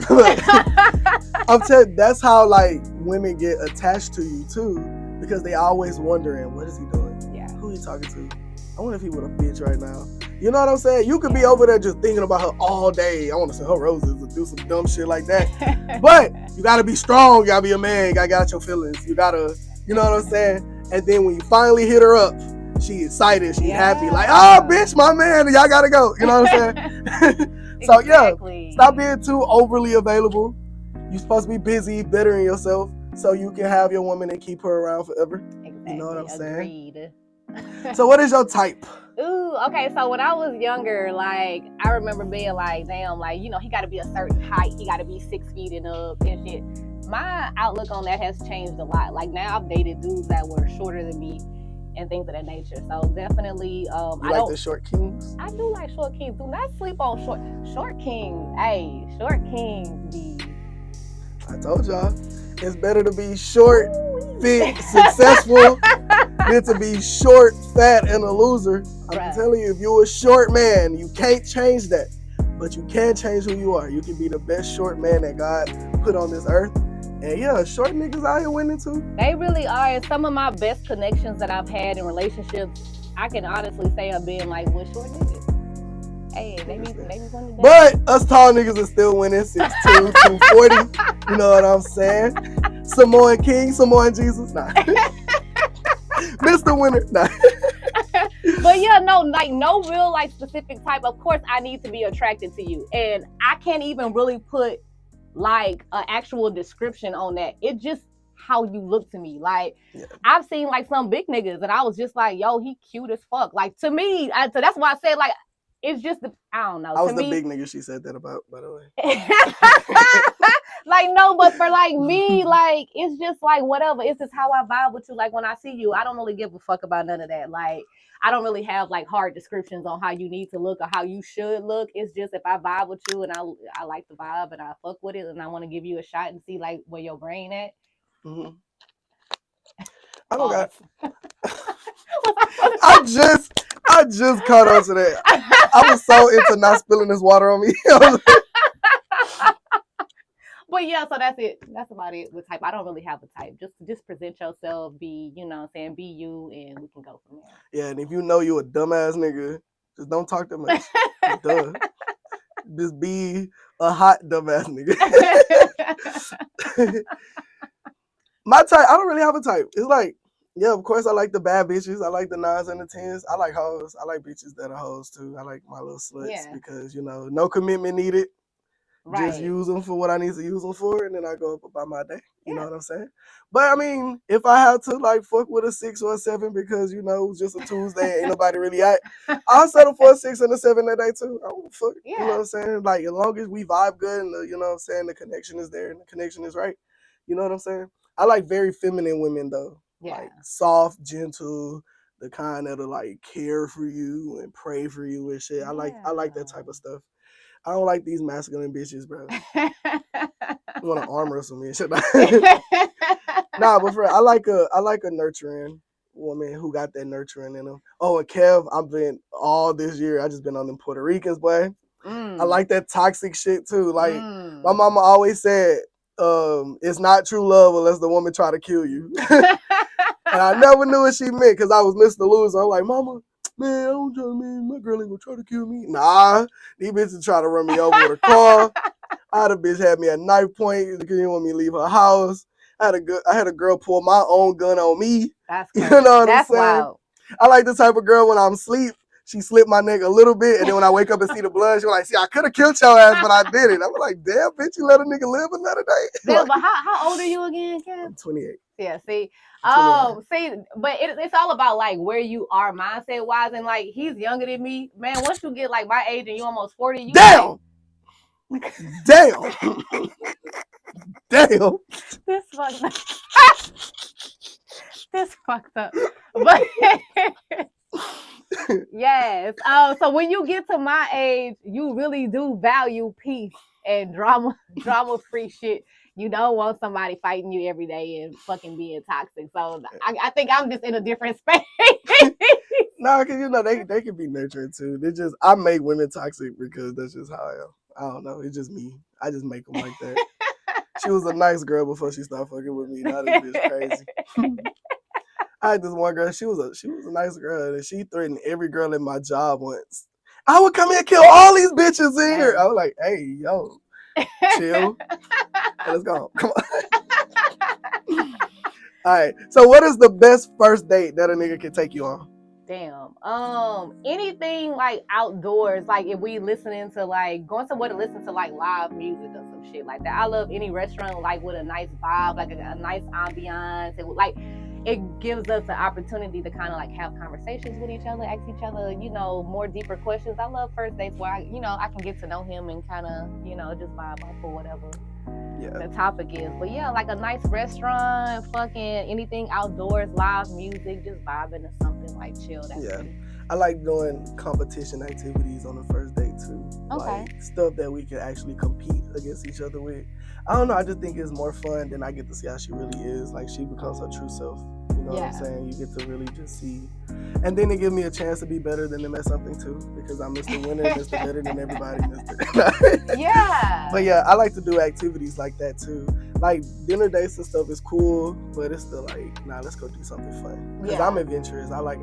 I'm telling. That's how like women get attached to you too, because they always wondering, what is he doing? Yeah. Who he talking to? I wonder if he with a bitch right now. You know what I'm saying? You could be over there just thinking about her all day. I want to send her roses and do some dumb shit like that. But you gotta be strong. You gotta be a man. You gotta get out your feelings. You gotta, you know what I'm saying? And then when you finally hit her up, she excited. She happy. Like, oh, bitch, my man. Y'all gotta go. You know what I'm saying? So exactly. Yeah, stop being too overly available. You're supposed to be busy, bettering yourself, so you can have your woman and keep her around forever. Exactly. You know what I'm saying? Agreed. So what is your type? Ooh, okay. So when I was younger, like, I remember being like, damn, like, you know, he got to be a certain height. He got to be 6 feet and up and shit. My outlook on that has changed a lot. Like, now I've dated dudes that were shorter than me and things of that nature. So definitely, you like the short kings? I do like short kings. Do not sleep on short kings. Hey, short kings be. I told y'all, it's better to be short, fit, successful than to be short, fat, and a loser. I'm telling you, if you're a short man, you can't change that, but you can change who you are. You can be the best short man that God put on this earth. And yeah, short niggas out here winning too. They really are. And some of my best connections that I've had in relationships, I can honestly say have been like with short niggas. Hey, maybe one of them. But us tall niggas are still winning 6'2", 240. You know what I'm saying? Samoan King, Samoan Jesus. Nah. Mr. Winner. Nah. But yeah, no, like no real like specific type. Of course, I need to be attracted to you. And I can't even really put like an actual description on that. It's just how you look to me. Like, I've seen like some big niggas and I was just like, yo, he cute as fuck. Like, to me, so that's why I said like, it's just I don't know. I was the big nigga she said that about, by the way. Like, no, but for like me, like, it's just like whatever. It's just how I vibe with you. Like, when I see you, I don't really give a fuck about none of that. Like, I don't really have like hard descriptions on how you need to look or how you should look. It's just if I vibe with you and I like the vibe and I fuck with it and I want to give you a shot and see like where your brain at. Mm-hmm. I don't got. I just caught on to that. I was so into not spilling this water on me. But yeah, so that's it. That's about it with type. I don't really have a type. Just present yourself, be, you know what I'm saying, be you, and we can go from there. Yeah, and if you know you a dumbass nigga, just don't talk that much. Duh. Just be a hot dumbass nigga. My type, I don't really have a type. It's like, yeah, of course I like the bad bitches. I like the 9s and the 10s. I like hoes. I like bitches that are hoes too. I like my little sluts because, you know, no commitment needed. Right. Just use them for what I need to use them for, and then I go about my day. You know what I'm saying? But I mean, if I have to like fuck with a 6 or a 7 because, you know, it's just a Tuesday and ain't nobody really at, I'll settle for a 6 and a 7 that day too. I don't fuck. You know what I'm saying? Like, as long as we vibe good and you know what I'm saying, the connection is there and the connection is right. You know what I'm saying? I like very feminine women though. Yeah. Like soft, gentle, the kind that'll like care for you and pray for you and shit. I like that type of stuff. I don't like these masculine bitches, bro. You want to arm wrestle me and shit. Nah, but for I like a nurturing woman who got that nurturing in them. Oh, and Kev, I've been all this year. I just been on them Puerto Ricans, boy. I like that toxic shit too. Like my mama always said, it's not true love unless the woman try to kill you. And I never knew what she meant because I was Mr. Loser. I'm like, mama, man, I don't try to, man, my girl ain't gonna try to kill me. Nah, these bitches try to run me over with a car. I had a bitch had me at knife point because she didn't want me to leave her house. I had a girl pull my own gun on me. That's You crazy. know what That's I'm saying? wild. I like the type of girl when I'm asleep, she slipped my neck a little bit, and then when I wake up and see the blood, she was like, see, I could have killed your ass, but I did it. I was like, damn, bitch, you let a nigga live another day? Damn, but how old are you again, Kev? I'm 28. Yeah, see, 29. see, but it's all about like where you are mindset wise, and like he's younger than me, man. Once you get like my age and you almost 40, you Damn! Like, Damn! Damn! This fucked up. This fucked up. But yes. So when you get to my age, you really do value peace and drama-free shit. You don't want somebody fighting you every day and fucking being toxic. So I think I'm just in a different space. No, because you know they can be nurturing too. They just I make women toxic because that's just how I am. I don't know. It's just me. I just make them like that. She was a nice girl before she started fucking with me. Now this bitch crazy. I had this one girl. She was a nice girl, and she threatened every girl in my job once. I would come here and kill all these bitches in here. I was like, hey, yo, chill. Let's go. Come on. All right. So, what is the best first date that a nigga can take you on? Damn. Anything like outdoors, like if we listening to like going somewhere to listen to like live music or some shit like that. I love any restaurant like with a nice vibe, like a nice ambiance. It gives us the opportunity to kind of like have conversations with each other, ask each other, more deeper questions. I love first dates where I can get to know him and kind of, just vibe off or whatever the topic is. But yeah, like a nice restaurant, fucking anything outdoors, live music, just vibing to something like chill. That's pretty. I like doing competition activities on the first date too. Okay. Like stuff that we can actually compete against each other with. I don't know, I just think it's more fun than I get to see how she really is. Like she becomes her true self. You know what I'm saying? You get to really just see. And then it gives me a chance to be better than them at something too. Because I'm Mr. Winner, Mr. Better than everybody, Mr. Yeah. But yeah, I like to do activities like that too. Like dinner dates and stuff is cool, but it's still like, nah, let's go do something fun. Because I'm adventurous. I like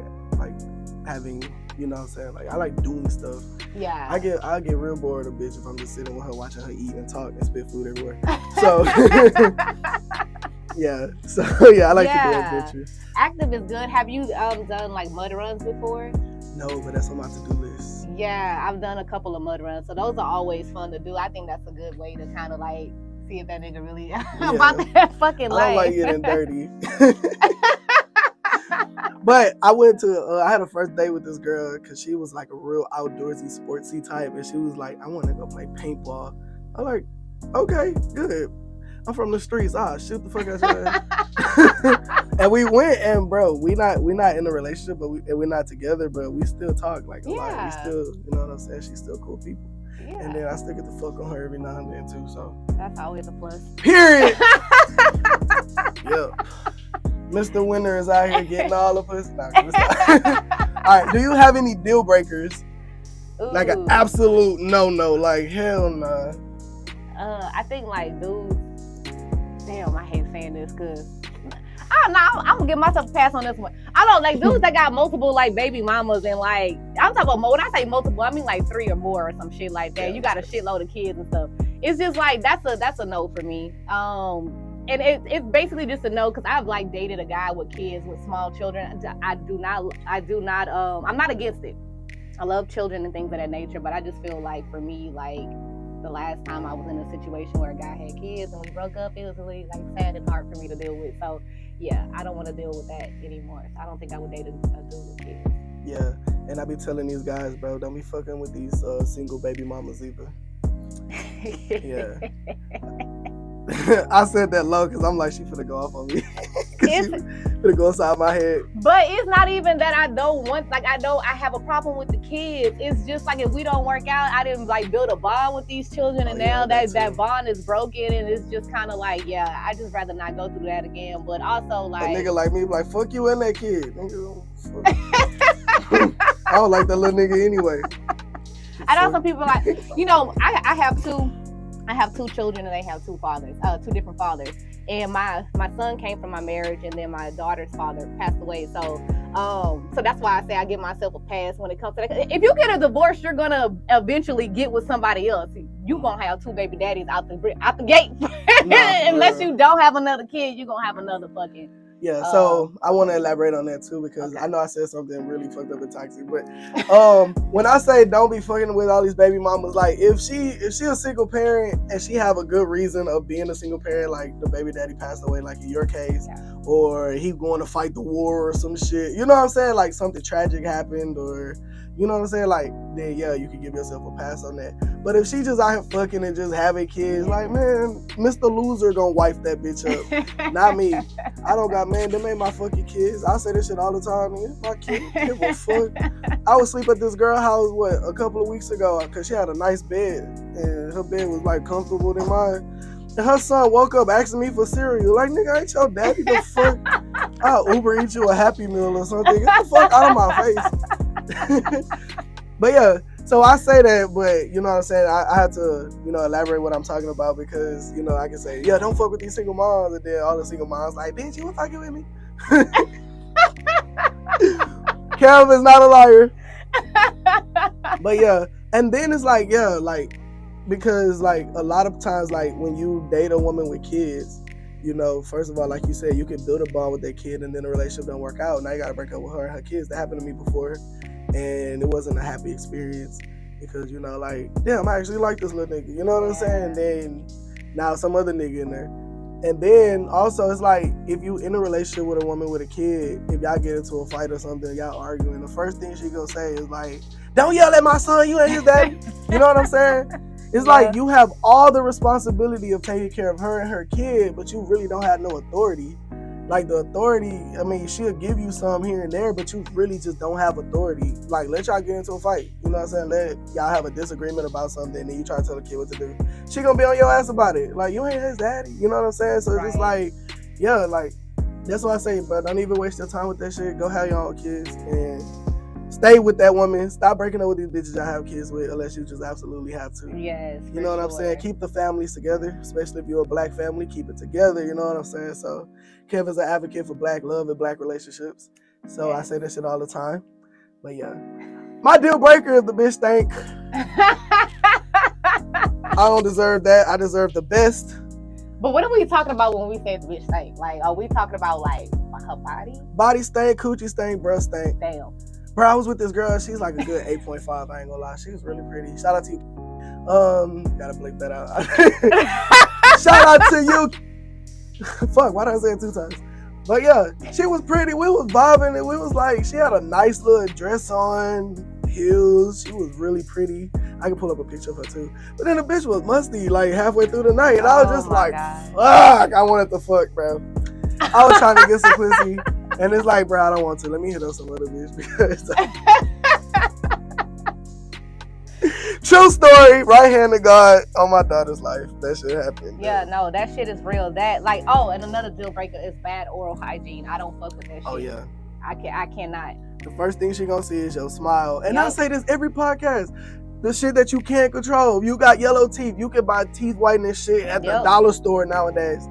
having, you know what I'm saying? Like I like doing stuff. Yeah. I'll get real bored of a bitch if I'm just sitting with her watching her eat and talk and spit food everywhere. So yeah. So yeah, I like to do adventures. Active is good. Have you done like mud runs before? No, but that's on my to-do list. Yeah, I've done a couple of mud runs. So those are always fun to do. I think that's a good way to kind of like see if that nigga really about that fucking life. I don't like getting dirty. But I went to, I had a first date with this girl because she was like a real outdoorsy, sportsy type. And she was like, I want to go play paintball. I'm like, okay, good. I'm from the streets. Shoot the fuck out your ass. And we went, and bro, we not in a relationship, but we're not together, but we still talk like a lot. We still, you know what I'm saying? She's still cool people. Yeah. And then I still get to fuck on her every now and then too. So that's always a plus. Period. Yep. Mr. Winner is out here getting all of us. All right. Do you have any deal breakers? Ooh. Like an absolute no, like hell nah. I think like dudes. Damn, I hate saying this because I don't know. I'm gonna give myself a pass on this one. I don't like dudes that got multiple like baby mamas and like I'm talking about when I say multiple, I mean like 3 or more or some shit like that. Yeah, you got a shitload of kids and stuff. It's just like that's a no for me. And it's basically just a no because I've like dated a guy with kids with small children. I'm not against it. I love children and things of that nature, but I just feel like for me, like the last time I was in a situation where a guy had kids and we broke up, it was really like sad and hard for me to deal with. So yeah, I don't want to deal with that anymore. So I don't think I would date a dude with kids. Yeah, and I be telling these guys, bro, don't be fucking with these single baby mamas either. Yeah. I said that low because I'm like, she finna go off on me. She finna go inside my head. But it's not even that I don't want, like, I have a problem with the kids. It's just like if we don't work out, I didn't like build a bond with these children, and now that bond is broken, and it's just kind of like, yeah, I just rather not go through that again. But also like a nigga like me, like fuck you and that kid. I don't like that little nigga anyway. I know some people like, I have two children and they have two different fathers. And my son came from my marriage, and then my daughter's father passed away. So So that's why I say I give myself a pass when it comes to that. If you get a divorce, you're gonna eventually get with somebody else. You gonna have 2 baby daddies out the gate. Unless you don't have another kid, you gonna have another fucking. Yeah, so I want to elaborate on that too, because I know I said something really fucked up and toxic, but when I say don't be fucking with all these baby mamas, like if she a single parent and she have a good reason of being a single parent, like the baby daddy passed away, like in your case, or he going to fight the war or some shit, you know what I'm saying, like something tragic happened, or you know what I'm saying, like then yeah, you can give yourself a pass on that. But if she just out here fucking and just having kids, like man, Mr. Loser gonna wife that bitch up, not me. I don't got, man, them ain't my fucking kids. I say this shit all the time, man. My kid, give a fuck. I would sleep at this girl house, a couple of weeks ago, because she had a nice bed, and her bed was like comfortable than mine. And her son woke up asking me for cereal. Like, nigga, ain't your daddy the fuck? I'll Uber eat you a Happy Meal or something. Get the fuck out of my face. But yeah, so I say that, but you know what I'm saying? I had to, elaborate what I'm talking about, because, I can say, yeah, don't fuck with these single moms. And then all the single moms like, bitch, you fucking with me? Kev is not a liar. But yeah, and then it's like, yeah, like, because like a lot of times, like when you date a woman with kids, first of all, like you said, you can build a bond with that kid, and then the relationship don't work out. Now you gotta break up with her and her kids. That happened to me before, and it wasn't a happy experience, because like, damn, I actually like this little nigga. You know what I'm saying? And then now some other nigga in there. And then also it's like, if you in a relationship with a woman with a kid, if y'all get into a fight or something, y'all arguing, the first thing she gonna say is like, don't yell at my son, you ain't his daddy. You know what I'm saying? It's like you have all the responsibility of taking care of her and her kid, but you really don't have no authority. Like the authority, I mean, she'll give you some here and there, but you really just don't have authority. Like, let y'all get into a fight. You know what I'm saying? Let y'all have a disagreement about something, and then you try to tell the kid what to do. She gonna be on your ass about it. Like, you ain't his daddy. You know what I'm saying? So it's just like, yeah, like, that's what I say, but don't even waste your time with that shit. Go have your own kids and stay with that woman. Stop breaking up with these bitches y'all have kids with, unless you just absolutely have to. Yes. You know what I'm saying? Keep the families together, especially if you're a black family. Keep it together. You know what I'm saying? So Kevin's an advocate for black love and black relationships. So I say that shit all the time. But yeah, my deal breaker is the bitch stink. I don't deserve that. I deserve the best. But what are we talking about when we say the bitch stink? Like, are we talking about like her body? Body stink, coochie stink, breath stink. Damn. Bro, I was with this girl. She's like a good 8.5. I ain't gonna lie. She was really pretty. Shout out to you. Gotta bleep that out. Shout out to you. Fuck, why did I say it 2 times? But yeah, she was pretty. We was bobbing, and we was like, she had a nice little dress on, heels. She was really pretty. I can pull up a picture of her too. But then the bitch was musty like halfway through the night, and I was just like, fuck, I wanted to fuck, bro. I was trying to get some pussy, and it's like, bro, I don't want to. Let me hit up some other bitch, because true story, right hand of God on my daughter's life. That shit happened. Yeah, no, that shit is real. That like, and another deal breaker is bad oral hygiene. I don't fuck with that shit. Oh yeah. I cannot. The first thing she gonna see is your smile. And I say this every podcast. The shit that you can't control. You got yellow teeth. You can buy teeth whitening shit at the dollar store nowadays.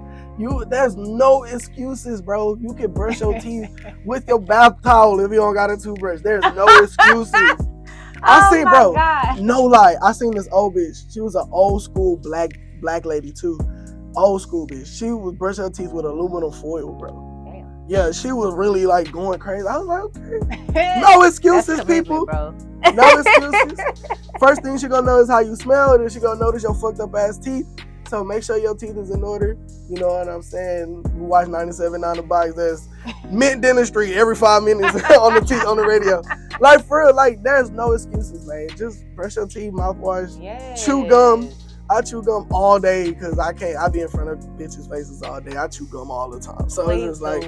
There's no excuses, bro. You can brush your teeth with your bath towel if you don't got a toothbrush. There's no excuses. I seen, bro, God. No lie, I seen this old bitch. She was an old school black lady too. Old school bitch. She would brush her teeth with aluminum foil, bro. Damn. Yeah, she was really like going crazy. I was like, okay. No excuses, people. Bro. No excuses. First thing she gonna know is how you smell, then she gonna notice your fucked up ass teeth. So make sure your teeth is in order. You know what I'm saying? We watch 97.9 The Box. There's mint dentistry every 5 minutes on the radio. Like for real, like there's no excuses, man. Just brush your teeth, mouthwash, chew gum. I chew gum all day because I can't. I be in front of bitches' faces all day. I chew gum all the time. So it's just like,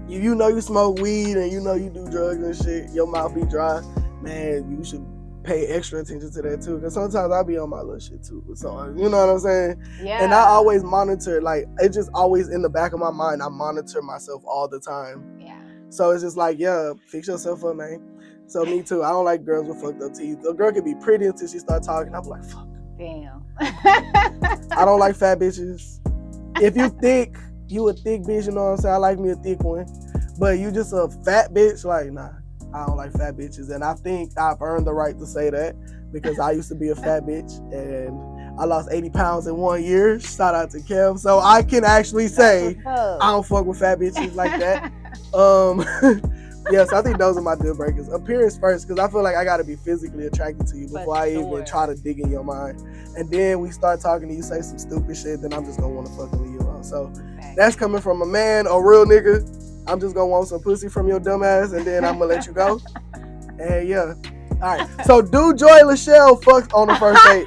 you know you smoke weed and you know you do drugs and shit. Your mouth be dry, man. You should pay extra attention to that too, because sometimes I be on my little shit too. So you know what I'm saying? Yeah. And I always monitor, like it's just always in the back of my mind. I monitor myself all the time. Yeah. So it's just like, yeah, fix yourself up, man. So me too. I don't like girls with fucked up teeth. A girl can be pretty until she start talking. I'm like, fuck. Damn. I don't like fat bitches. If you thick, you a thick bitch. You know what I'm saying? I like me a thick one. but you just a fat bitch, like, nah, I don't like fat bitches. And I think I've earned the right to say that because I used to be a fat bitch and I lost 80 pounds in 1 year. Shout out to Kev. So I can actually say I don't fuck with fat bitches like that. Yes, I think those are my deal breakers. Appearance first, because I feel like I got to be physically attracted to you before I even try to dig in your mind. And then we start talking to you, say some stupid shit, then I'm just going to want to fucking leave you alone. So that's coming from a man, a real nigga. I'm just going to want some pussy from your dumb ass, and then I'm going to let you go. And yeah. All right. So do Joy Lachelle fuck on the first date?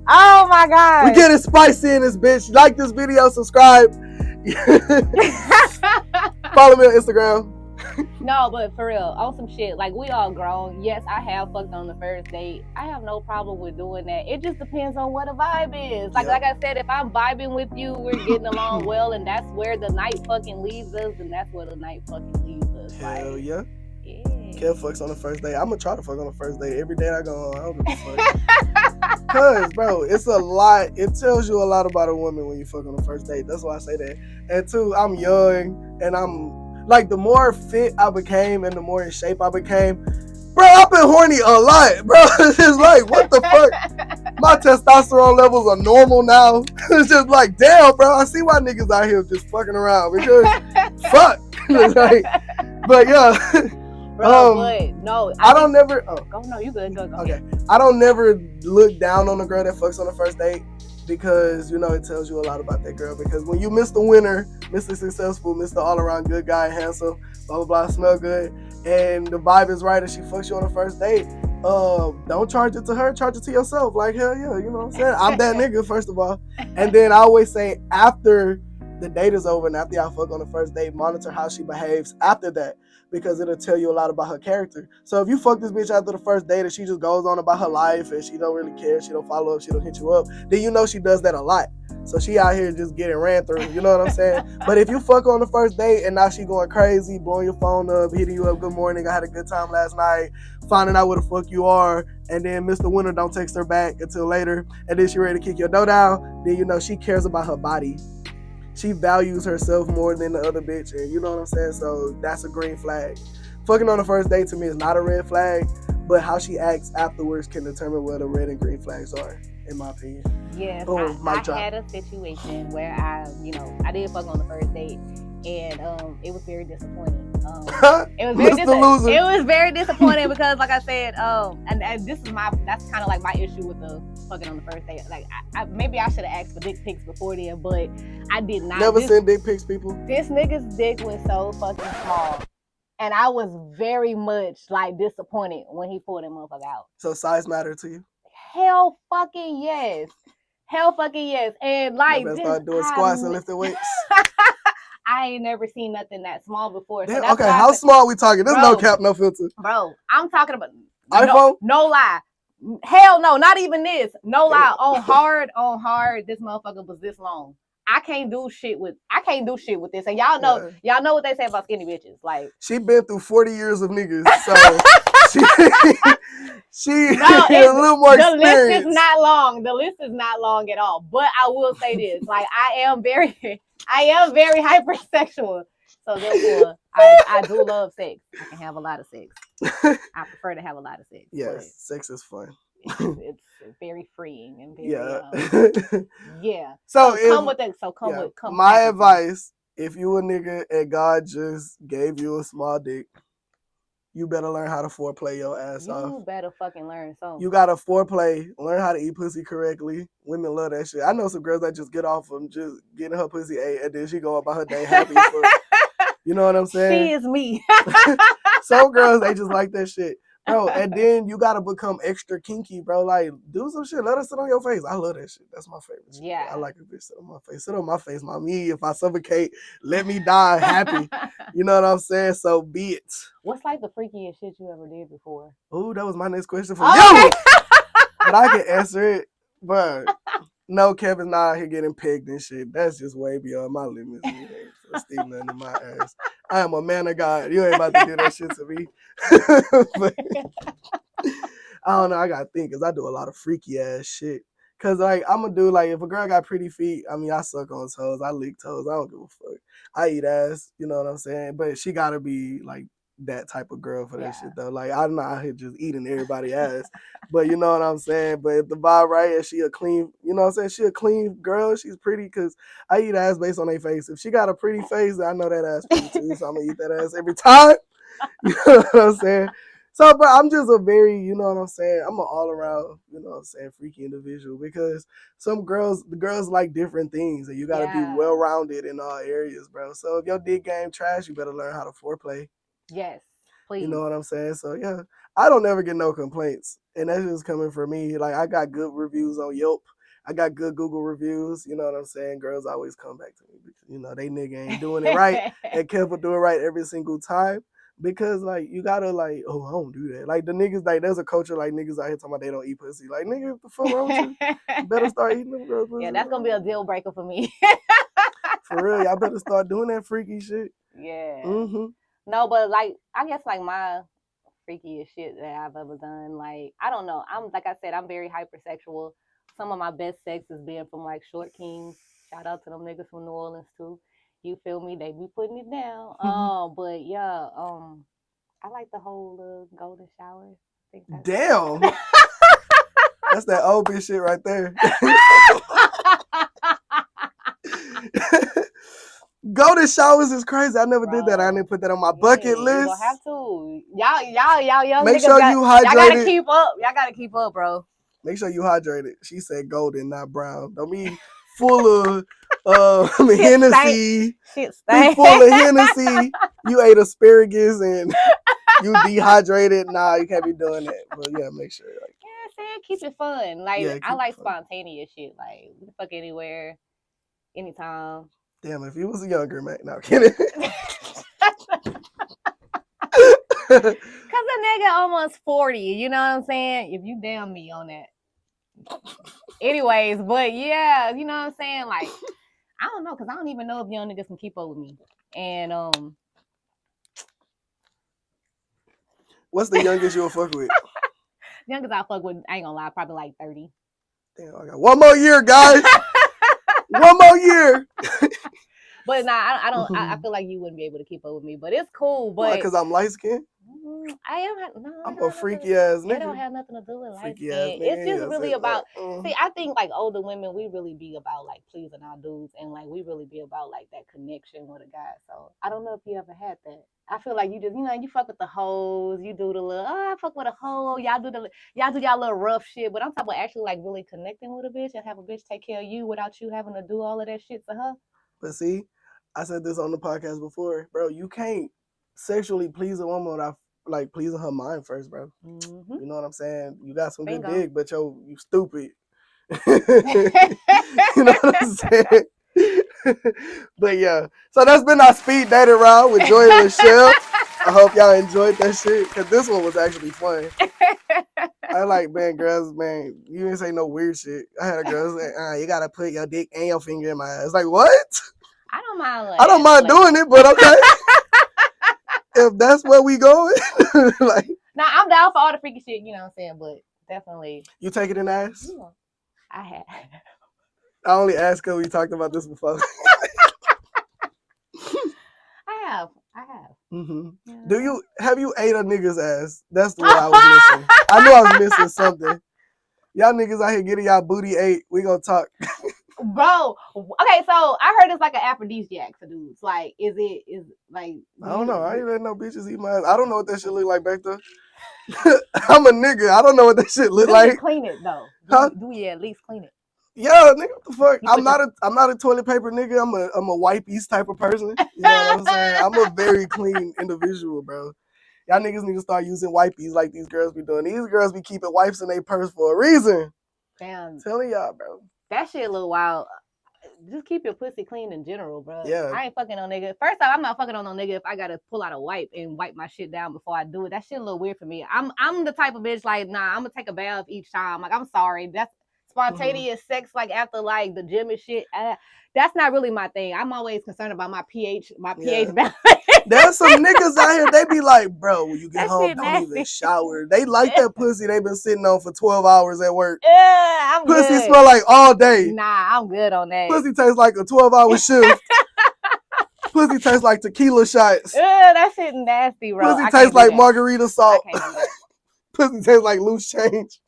Oh my God. We getting spicy in this bitch. Like this video, subscribe. Follow me on Instagram. No, but for real, on some shit, like we all grown. Yes, I have fucked on the first date. I have no problem with doing that. It just depends on what the vibe is. Like I said, if I'm vibing with you, we're getting along well, and that's where the night fucking leaves us, and that's where the night fucking leaves us. Hell like, yeah. Yeah. Kev fucks on the first date. I'm gonna try to fuck on the first date every day I go on. I don't give a fuck. Cause bro, it's a lot. It tells you a lot about a woman when you fuck on the first date. That's why I say that. And two, I'm young and I'm like, the more fit I became and the more in shape I became, bro, I've been horny a lot, bro. It's just like, what the fuck? My testosterone levels are normal now. It's just like, damn, bro, I see why niggas out here just fucking around because fuck. Like, but yeah. Bro, but no, I don't never. Oh, go. No, you good. Go. Okay, I don't never look down on a girl that fucks on the first date because you know it tells you a lot about that girl. Because when you Mr. Winner, Mr. Successful, Mr. All Around Good Guy, handsome, blah blah blah, smell good, and the vibe is right, and she fucks you on the first date, don't charge it to her, charge it to yourself. Like hell yeah, you know what I'm saying? I'm that nigga first of all, and then I always say after the date is over and after y'all fuck on the first date, monitor how she behaves after that. Because it'll tell you a lot about her character. So if you fuck this bitch after the first date and she just goes on about her life and she don't really care, she don't follow up, she don't hit you up, then you know she does that a lot. So she out here just getting ran through, you know what I'm saying? But if you fuck on the first date and now she going crazy, blowing your phone up, hitting you up, good morning, I had a good time last night, finding out where the fuck you are, and then Mr. Winter don't text her back until later, and then she ready to kick your dough down, then you know she cares about her body. She values herself more than the other bitch, and you know what I'm saying? So that's a green flag. Fucking on the first date to me is not a red flag, but how she acts afterwards can determine what the red and green flags are, in my opinion. Yes, I had a situation where I did fuck on the first date, and it was very disappointing. It was very disappointing because, like I said, and that's kind of like my issue with the fucking on the first date. Like, maybe I should have asked for dick pics before then, but I did not. Never send dick pics, people. This nigga's dick was so fucking small, and I was very much like disappointed when he pulled that motherfucker out. So size mattered to you? Hell fucking yes. And like, you start doing squats and lifting weights. I ain't never seen nothing that small before. So damn, okay, how small we talking? There's no cap, no filter. Bro, I'm talking about iPhone? No lie. Hell no, not even this. No lie. On hard, this motherfucker was this long. I can't do shit with this. And y'all know what they say about skinny bitches. Like, she been through 40 years of niggas, so she a little more experienced. The list is not long at all. But I will say this: like, I am very hypersexual. So therefore, I do love sex. I can have a lot of sex. I prefer to have a lot of sex. Yes, sex is fun. It's very freeing and very yeah. So come with it. So come with my advice: if you a nigga and God just gave you a small dick, you better learn how to foreplay your ass off. You better fucking learn something. You gotta foreplay, learn how to eat pussy correctly. Women love that shit. I know some girls that just get off from just getting her pussy ate and then she go about her day happy. You know what I'm saying? She is me. Some girls, they just like that shit. Bro, and then you gotta become extra kinky, bro. Like, do some shit. Let her sit on your face. I love that shit. That's my favorite shit. Yeah. I like a bitch sit on my face. Sit on my face, mommy. If I suffocate, let me die happy. You know what I'm saying? So be it. What's like the freakiest shit you ever did before? Oh, that was my next question for you. But I can answer it. But no, Kevin's not out here getting pegged and shit. That's just way beyond my limits. Stealing nothing in my ass. I am a man of God. You ain't about to do that shit to me. But I don't know. I gotta think because I do a lot of freaky ass shit. Cause like I'm gonna do like if a girl got pretty feet, I mean I suck on toes, I lick toes, I don't give a fuck. I eat ass, you know what I'm saying? But she gotta be like that type of girl for that shit though. Like I'm not out here just eating everybody's ass. But you know what I'm saying? But if the vibe right and she a clean, you know what I'm saying? She a clean girl, she's pretty because I eat ass based on her face. If she got a pretty face, I know that ass pretty too. So I'm gonna eat that ass every time. You know what I'm saying? So, but I'm just a very, you know what I'm saying? I'm an all around, you know what I'm saying, freaky individual because the girls like different things and you got to be well rounded in all areas, bro. So if your dick game trash, you better learn how to foreplay. Yes, please. You know what I'm saying? So, yeah, I don't never get no complaints. And that's just coming from me. Like, I got good reviews on Yelp. I got good Google reviews. You know what I'm saying? Girls always come back to me because, you know, they nigga ain't doing it right. And Kev will do it right every single time. Because, like, you gotta, like, oh, I don't do that. Like, the niggas, like, there's a culture, like, niggas out here talking about they don't eat pussy. Like, nigga, what the fuck wrong with you? You better start eating them girls' pussy. Yeah, that's gonna be a deal breaker for me. For real, y'all better start doing that freaky shit. Yeah. Mm-hmm. No, but, like, I guess, like, my freakiest shit that I've ever done, like, I don't know. Like I said, I'm very hypersexual. Some of my best sex is being from, like, short kings. Shout out to them niggas from New Orleans, too. You feel me? They be putting it down. But yeah, I like the whole golden shower. Damn. That's that old bitch shit right there. Golden showers is crazy. I never did that. I didn't put that on my bucket list. You don't have to. Y'all young Make niggas sure you hydrated. Y'all gotta keep up. Y'all gotta keep up, bro. Make sure you hydrated. She said golden, not brown. Don't be full of Hennessy. Shit stank. Be full of Hennessy. You ate asparagus and you dehydrated. Nah, you can't be doing that. But yeah, make sure. Like, keep it fun. Like I like spontaneous shit. Like we can fuck anywhere, anytime. Damn, if you was a younger man, no I'm kidding. Cause a nigga almost 40, you know what I'm saying? If you damn me on that. Anyways, but yeah, you know what I'm saying? Like, I don't know, cause I don't even know if young niggas can keep up with me. And what's the youngest you'll fuck with? Youngest I fuck with, I ain't gonna lie, probably like 30. Damn, I got one more year, guys. One more year. But nah, I don't. I feel like you wouldn't be able to keep up with me. But it's cool. But because I'm light skinned. I am. No, I'm a freaky ass nigga. It don't have nothing to do with light skin. It's just really about. See, I think like older women, we really be about like pleasing our dudes, and like we really be about like that connection with a guy. So I don't know if you ever had that. I feel like you just, you fuck with the hoes, you do the little, I fuck with a hoe, y'all do y'all little rough shit. But I'm talking about actually like really connecting with a bitch and have a bitch take care of you without you having to do all of that shit to her. But see, I said this on the podcast before, bro. You can't sexually please a woman without like pleasing her mind first, bro. Mm-hmm. You know what I'm saying? You got some good dick, but you stupid. You know what I'm saying? But yeah, so that's been our speed dating round with Joy Lachelle. I hope y'all enjoyed that shit because this one was actually fun. I like, man, girls, man, you didn't say no weird shit. I had a girl say, you gotta put your dick and your finger in my ass. Like, what? I don't mind. I don't mind doing it, but okay. If that's where we going, like. Nah, I'm down for all the freaky shit, you know what I'm saying, but definitely. You take it in the ass? Yeah, I have. I only asked because we talked about this before. I have. Mm-hmm. Yeah. Have you ate a nigga's ass? That's the one I was missing. I knew I was missing something. Y'all niggas out here getting y'all booty ate. We gonna talk. Bro, okay, so I heard it's like an aphrodisiac for dudes. Like, is like? I don't know. I ain't let no bitches eat my ass. I don't know what that shit look like back there. I'm a nigga. I don't know what that shit look like. Clean it though. Do you at least clean it? Yeah, nigga, what the fuck? I'm not a toilet paper nigga. I'm a wipies type of person. You know what I'm saying? I'm a very clean individual, bro. Y'all niggas need to start using wipies like these girls be doing. These girls be keeping wipes in their purse for a reason. Damn. I'm telling y'all, bro. That shit a little wild. Just keep your pussy clean in general, bro. Yeah. I ain't fucking on nigga. First off, I'm not fucking on no nigga if I gotta pull out a wipe and wipe my shit down before I do it. That shit a little weird for me. I'm the type of bitch like, nah, I'm gonna take a bath each time. Like, I'm sorry. spontaneous sex like after like the gym and shit. That's not really my thing. I'm always concerned about my pH balance. There's some niggas out here, they be like, bro, when you get That home, shit don't even nasty. shower. They like that pussy they been sitting on for 12 hours at work. I'm Pussy good. smell like all day. Nah, I'm good on that. Pussy tastes like a 12-hour shift. Pussy tastes like tequila shots. That shit nasty, bro. Pussy tastes like margarita salt. I can't do that. Pussy tastes like loose change.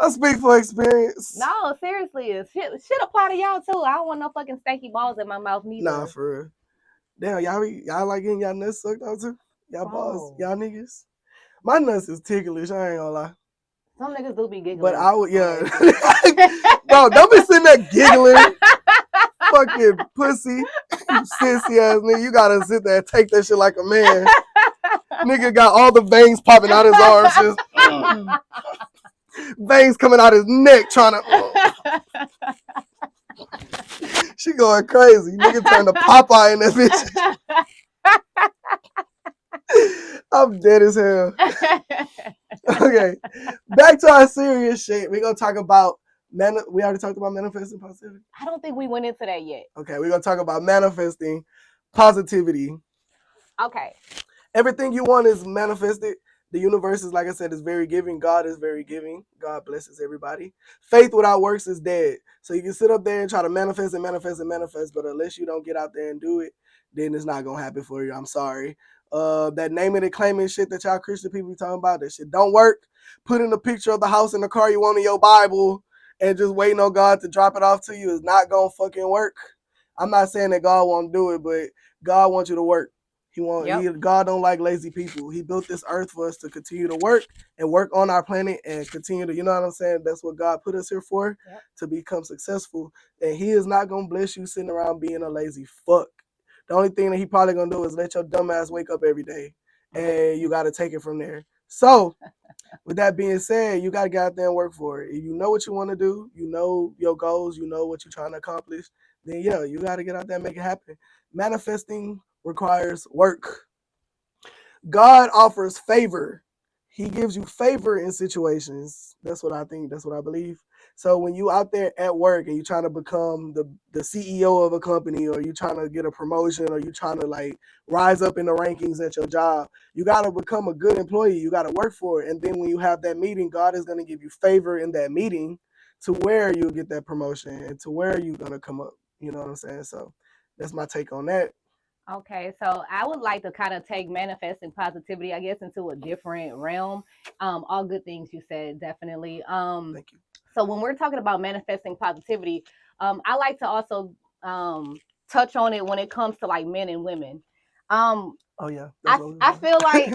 I speak for experience. No, seriously, shit apply to y'all too. I don't want no fucking stanky balls in my mouth neither. Nah, for real. Damn, y'all like getting y'all nuts sucked out too? Y'all balls, y'all niggas? My nuts is ticklish, I ain't gonna lie. Some niggas do be giggling. But I would, yeah. Bro, don't be sitting there giggling. Fucking pussy. You sissy ass nigga. You gotta sit there and take that shit like a man. Nigga got all the veins popping out his arms. Just, veins coming out his neck trying to. She going crazy. Nigga turned to Popeye in that bitch. I'm dead as hell. Okay. Back to our serious shit. We're going to talk about, we already talked about manifesting positivity? I don't think we went into that yet. Okay. We're going to talk about manifesting positivity. Okay. Everything you want is manifested. The universe is, like I said, is very giving. God is very giving. God blesses everybody. Faith without works is dead. So you can sit up there and try to manifest and manifest and manifest, but unless you don't get out there and do it, then it's not going to happen for you. I'm sorry. That naming and claiming shit that y'all Christian people be talking about, that shit don't work. Putting a picture of the house and the car you want in your Bible and just waiting on God to drop it off to you is not going to fucking work. I'm not saying that God won't do it, but God wants you to work. God don't like lazy people. He built this earth for us to continue to work on our planet and continue to, you know what I'm saying? That's what God put us here for, to become successful. And he is not going to bless you sitting around being a lazy fuck. The only thing that he probably going to do is let your dumb ass wake up every day. And you got to take it from there. So, with that being said, you got to get out there and work for it. If you know what you want to do, you know your goals, you know what you're trying to accomplish, then yeah, you got to get out there and make it happen. Manifesting requires work. God offers favor. He gives you favor in situations. That's what I think. That's what I believe. So when you out there at work and you're trying to become the CEO of a company, or you're trying to get a promotion, or you're trying to like rise up in the rankings at your job, you got to become a good employee. You got to work for it. And then when you have that meeting, God is going to give you favor in that meeting to where you'll get that promotion and to where you're going to come up. You know what I'm saying? So that's my take on that. Okay, so I would like to kind of take manifesting positivity, I guess, into a different realm. All good things you said, definitely. Thank you. So when we're talking about manifesting positivity, I like to also touch on it when it comes to like men and women. Oh yeah, I feel like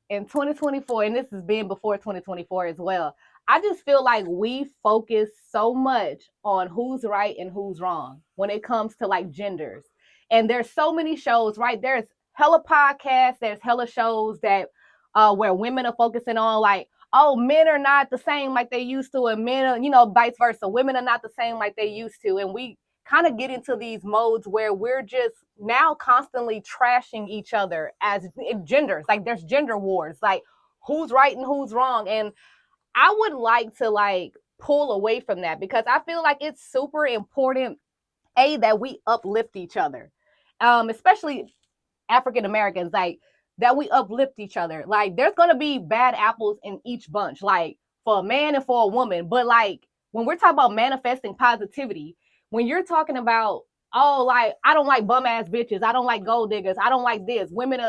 in 2024, and this has been before 2024 as well, I just feel like we focus so much on who's right and who's wrong when it comes to like genders. And there's so many shows, right? There's hella podcasts, there's hella shows that where women are focusing on like, oh, men are not the same like they used to, and men are, you know, vice versa. Women are not the same like they used to. And we kind of get into these modes where we're just now constantly trashing each other as genders. Like there's gender wars, like who's right and who's wrong. And I would like to like pull away from that, because I feel like it's super important, that we uplift each other. Especially African Americans, like that we uplift each other. Like there's gonna be bad apples in each bunch, like for a man and for a woman. But like when we're talking about manifesting positivity, when you're talking about, oh, like I don't like bum ass bitches, I don't like gold diggers, I don't like this. Women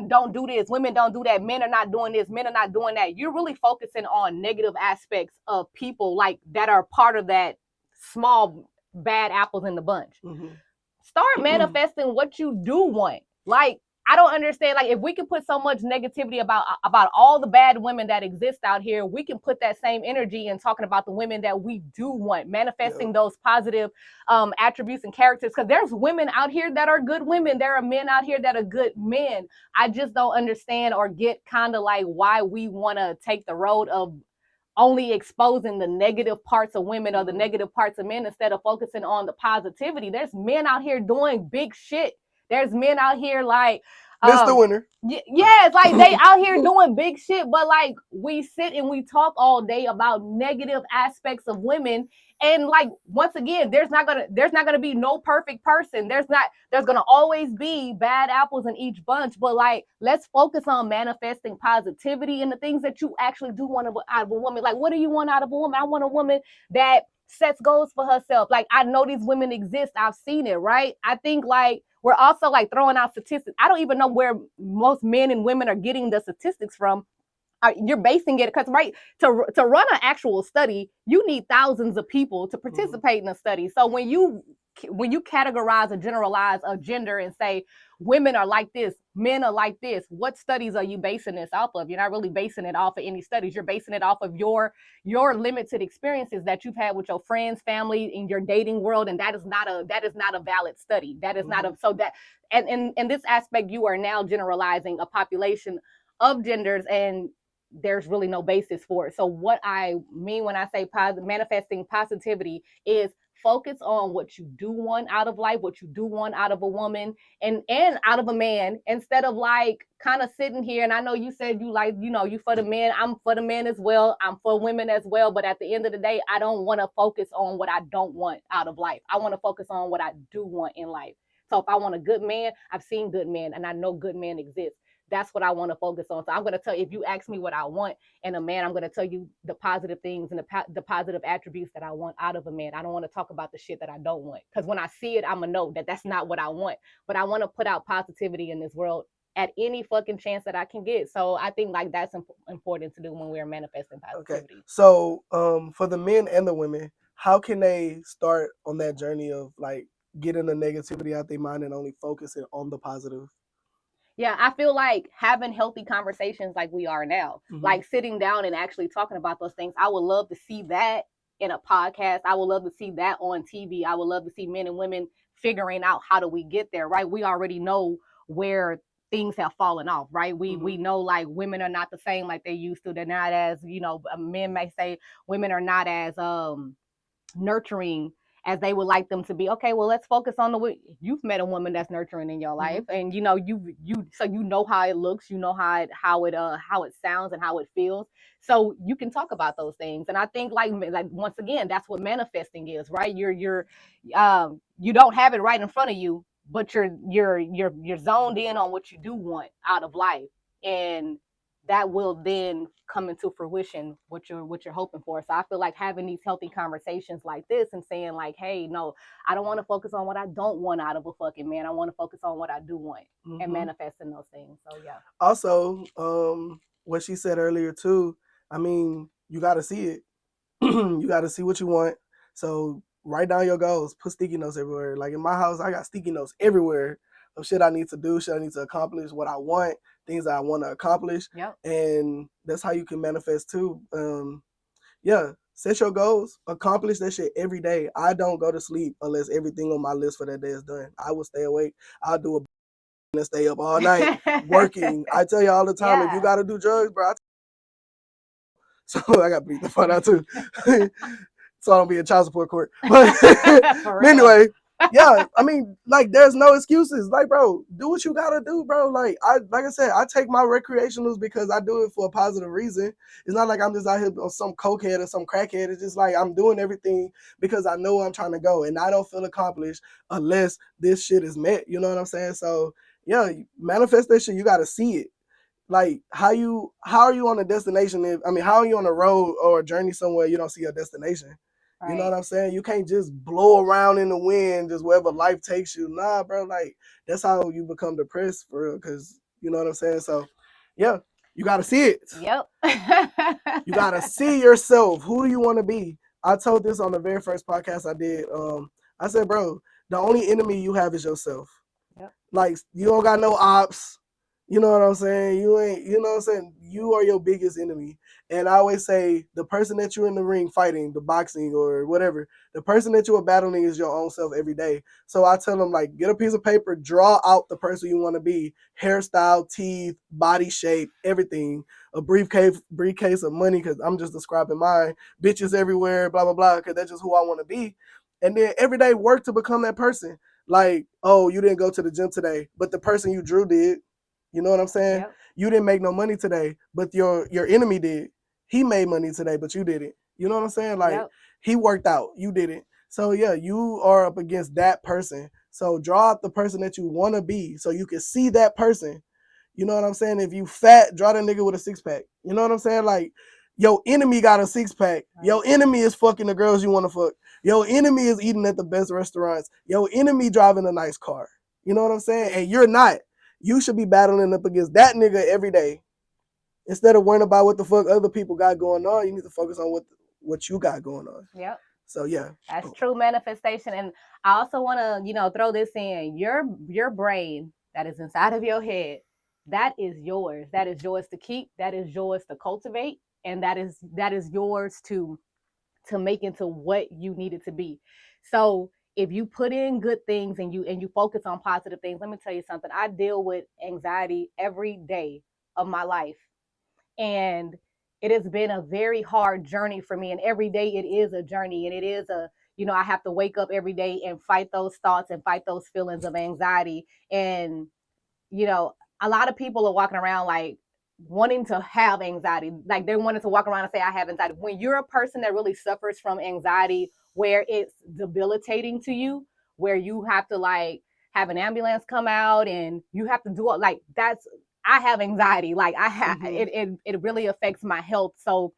don't do this, women don't do that, men are not doing this, men are not doing that. You're really focusing on negative aspects of people like that are part of that small bad apples in the bunch. Mm-hmm. Start manifesting what you do want. Like, I don't understand. Like, if we can put so much negativity about all the bad women that exist out here, we can put that same energy in talking about the women that we do want, manifesting those positive attributes and characters. Because there's women out here that are good women. There are men out here that are good men. I just don't understand or get kind of like why we want to take the road of only exposing the negative parts of women or the negative parts of men instead of focusing on the positivity. There's men out here doing big shit. There's men out here like Mr. Winner. Yeah, it's like they out here doing big shit, but like we sit and we talk all day about negative aspects of women. And like once again, there's not gonna be no perfect person. There's gonna always be bad apples in each bunch. But like let's focus on manifesting positivity and the things that you actually do want out of a woman. Like what do you want out of a woman? I want a woman that sets goals for herself. Like I know these women exist. I've seen it, right? I think like we're also like throwing out statistics. I don't even know where most men and women are getting the statistics from. You're basing it because right to run an actual study, you need thousands of people to participate in a study. So when you categorize or generalize a gender and say women are like this, men are like this, what studies are you basing this off of? You're not really basing it off of any studies. You're basing it off of your limited experiences that you've had with your friends, family, in your dating world, and that is not a valid study. That is not a so that and in this aspect, you are now generalizing a population of genders, and there's really no basis for it. So what I mean when I say manifesting positivity is focus on what you do want out of life, what you do want out of a woman and out of a man, instead of like kind of sitting here. And I know you said you like, you for the men. I'm for the men as well. I'm for women as well. But at the end of the day, I don't want to focus on what I don't want out of life. I want to focus on what I do want in life. So if I want a good man, I've seen good men and I know good men exist. That's what I want to focus on. So I'm going to tell you, if you ask me what I want in a man, I'm going to tell you the positive things and the positive attributes that I want out of a man. I don't want to talk about the shit that I don't want. Because when I see it, I'm going to know that that's not what I want. But I want to put out positivity in this world at any fucking chance that I can get. So I think like that's important to do when we're manifesting positivity. Okay. So for the men and the women, how can they start on that journey of like getting the negativity out their mind and only focusing on the positive? Yeah, I feel like having healthy conversations like we are now, like sitting down and actually talking about those things. I would love to see that in a podcast. I would love to see that on TV. I would love to see men and women figuring out how do we get there, right? We already know where things have fallen off, right? We know like women are not the same like they used to. They're not as, men may say women are not as nurturing as they would like them to be. Okay, well, let's focus on you've met a woman that's nurturing in your life, and you so you know how it looks, you know how it sounds and how it feels, so you can talk about those things. And I think like once again, that's what manifesting is, right? You don't have it right in front of you, but you're zoned in on what you do want out of life, and that will then come into fruition what you're hoping for. So I feel like having these healthy conversations like this and saying like, hey, no, I don't want to focus on what I don't want out of a fucking man. I want to focus on what I do want and manifesting those things. So yeah. Also, what she said earlier too, I mean, you got to see it. You got to see what you want. So write down your goals, put sticky notes everywhere. Like in my house, I got sticky notes everywhere of shit I need to do, shit I need to accomplish, what I want, things that I want to accomplish. Yep. And that's how you can manifest too. Yeah, set your goals, accomplish that shit every day. I don't go to sleep unless everything on my list for that day is done. I will stay awake. I'll do and stay up all night working. I tell you all the time, if you got to do drugs, bro, so I got to beat the fun out too. So I don't be in child support court. But anyway, yeah, I mean, like, there's no excuses. Like, bro, do what you gotta do, bro. Like I said, I take my recreationals because I do it for a positive reason. It's not like I'm just out here on some cokehead or some crackhead. It's just like I'm doing everything because I know where I'm trying to go, and I don't feel accomplished unless this shit is met. You know what I'm saying? So yeah, manifest that shit. You gotta see it. Like how are you on a destination? How are you on a road or a journey somewhere you don't see a destination? Right. You know what I'm saying? You can't just blow around in the wind, just wherever life takes you. Nah, bro, like that's how you become depressed for real, because you know what I'm saying? So yeah, you gotta see it. Yep. You gotta see yourself. Who do you want to be? I told this on the very first podcast I did. I said, bro, the only enemy you have is yourself. Yep. Like you don't got no ops. You know what I'm saying? You know what I'm saying? You are your biggest enemy. And I always say the person that you're in the ring fighting, the boxing or whatever, the person that you are battling is your own self every day. So I tell them, like, get a piece of paper, draw out the person you want to be, hairstyle, teeth, body shape, everything, a briefcase of money, because I'm just describing mine, bitches everywhere, blah, blah, blah, because that's just who I want to be. And then every day work to become that person. Like, oh, you didn't go to the gym today, but the person you drew did. You know what I'm saying? Yep. You didn't make no money today, but your enemy did. He made money today, but you didn't. You know what I'm saying? Like Yep. he worked out, you didn't. So yeah, you are up against that person. So draw out the person that you want to be, so you can see that person. You know what I'm saying? If you fat, draw that nigga with a 6-pack. You know what I'm saying? Like your enemy got a 6-pack. Right. Your enemy is fucking the girls you want to fuck. Your enemy is eating at the best restaurants. Your enemy driving a nice car. You know what I'm saying? And you're not. You should be battling up against that nigga every day. Instead of worrying about what the fuck other people got going on, you need to focus on what you got going on. Yep. So yeah. That's true manifestation. And I also want to, throw this in. Your brain that is inside of your head, that is yours. That is yours to keep. That is yours to cultivate. And that is yours to make into what you need it to be. So if you put in good things and you focus on positive things, let me tell you something. I deal with anxiety every day of my life. And it has been a very hard journey for me. And every day it is a journey. And it is I have to wake up every day and fight those thoughts and fight those feelings of anxiety. And, a lot of people are walking around like wanting to have anxiety. Like they're wanting to walk around and say, I have anxiety. When you're a person that really suffers from anxiety, where it's debilitating to you, where you have to like have an ambulance come out and you have to do it, like I have anxiety. Like I have it really affects my health. So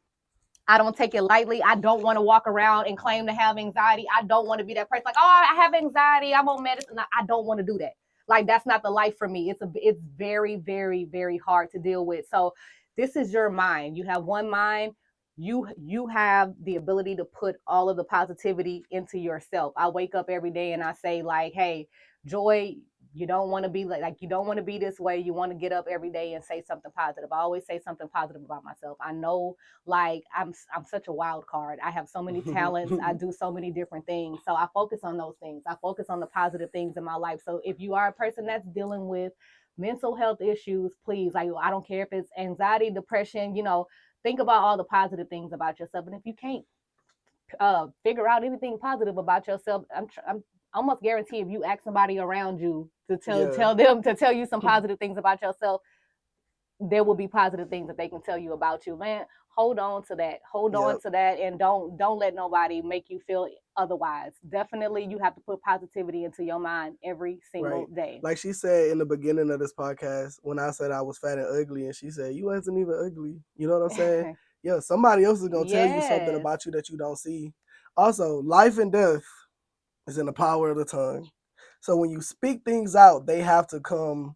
I don't take it lightly. I don't want to walk around and claim to have anxiety. I don't want to be that person like, oh, I have anxiety, I'm on medicine. I don't want to do that. Like that's not the life for me. It's very, very, very hard to deal with. So this is your mind. You have one mind. You have the ability to put all of the positivity into yourself. I wake up every day and I say like, hey, Joy, you don't want to be like you don't want to be this way. You want to get up every day and say something positive. I always say something positive about myself. I know like I'm such a wild card. I have so many talents. I do so many different things. So I focus on those things. I focus on the positive things in my life. So if you are a person that's dealing with mental health issues, please, like I don't care if it's anxiety, depression, think about all the positive things about yourself. And if you can't figure out anything positive about yourself, I'm almost guarantee if you ask somebody around you to tell them to tell you some positive things about yourself, there will be positive things that they can tell you about you. Man, hold on to that. Hold on to that, and don't let nobody make you feel otherwise. Definitely, you have to put positivity into your mind every single day. Like she said in the beginning of this podcast, when I said I was fat and ugly, and she said, you wasn't even ugly. You know what I'm saying? Yeah, somebody else is going to tell you something about you that you don't see. Also, life and death is in the power of the tongue. So when you speak things out, they have to come.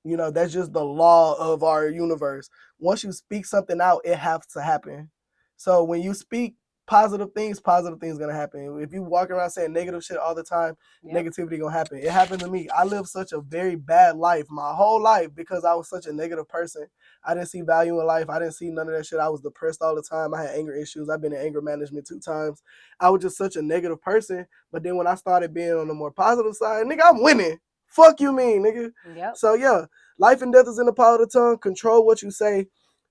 That's just the law of our universe. Once you speak something out, it has to happen. So when you speak positive things gonna happen. If you walk around saying negative shit all the time, negativity gonna happen. It happened to me. I lived such a very bad life my whole life because I was such a negative person. I didn't see value in life. I didn't see none of that shit. I was depressed all the time. I had anger issues. I've been in anger management 2 times. I was just such a negative person. But then when I started being on the more positive side, nigga, I'm winning. Fuck you mean, nigga. Yep. So yeah, life and death is in the power of the tongue. Control what you say.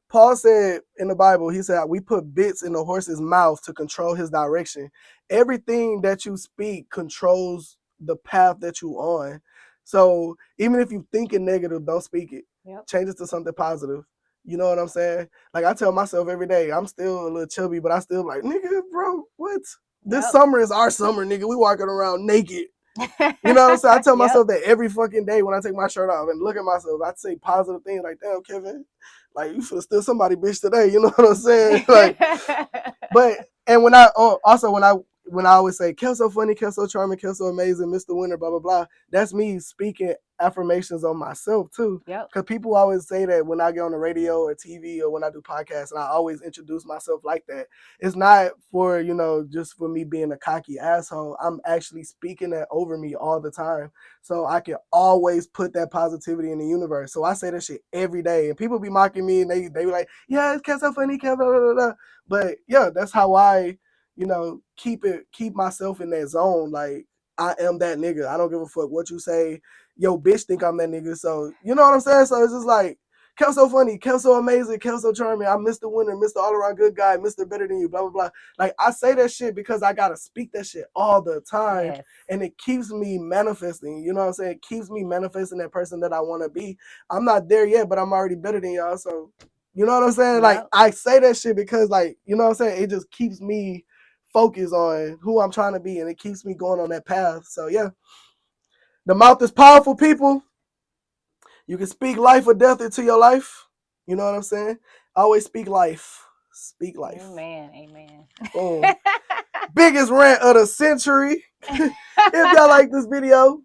Paul said in the Bible, he said, we put bits in the horse's mouth to control his direction. Everything that you speak controls the path that you on. So even if you thinking negative, don't speak it. Change it to something positive. You know what I'm saying? Like I tell myself every day, I'm still a little chubby, but I still like, nigga, bro, what? This summer is our summer, nigga. We walking around naked. You know what I'm saying? I tell myself that every fucking day when I take my shirt off and look at myself. I say positive things like, damn, Kevin, like you feel still somebody bitch today. You know what I'm saying? Like, and when I always say, KevSoFunny, KevSoCharming, KevSoAmazing, Mr. Winner, blah, blah, blah, that's me speaking affirmations on myself too. Because people always say that when I get on the radio or TV or when I do podcasts, and I always introduce myself like that. It's not for, just for me being a cocky asshole. I'm actually speaking that over me all the time. So I can always put that positivity in the universe. So I say that shit every day. And people be mocking me and they be like, yeah, it's KevSoFunny, Kev, blah, blah, blah. But yeah, that's how I keep myself in that zone. Like I am that nigga. I don't give a fuck what you say. Yo, bitch think I'm that nigga. So you know what I'm saying? So it's just like KevSoFunny, KevSoAmazing, KevSoCharming, I'm Mr. Winner, Mr. All Around Good Guy, Mr. Better Than You, blah, blah, blah. Like, I say that shit because I gotta speak that shit all the time. Yes. And it keeps me manifesting. You know what I'm saying? It keeps me manifesting that person that I want to be. I'm not there yet, but I'm already better than y'all. So, you know what I'm saying? Yep. Like, I say that shit because, like, you know what I'm saying? It just keeps me focused on who I'm trying to be, and it keeps me going on that path. So, yeah. The mouth is powerful, people. You can speak life or death into your life. You know what I'm saying? Always speak life. Speak life. Amen. Boom. Biggest rant of the century. If y'all like this video,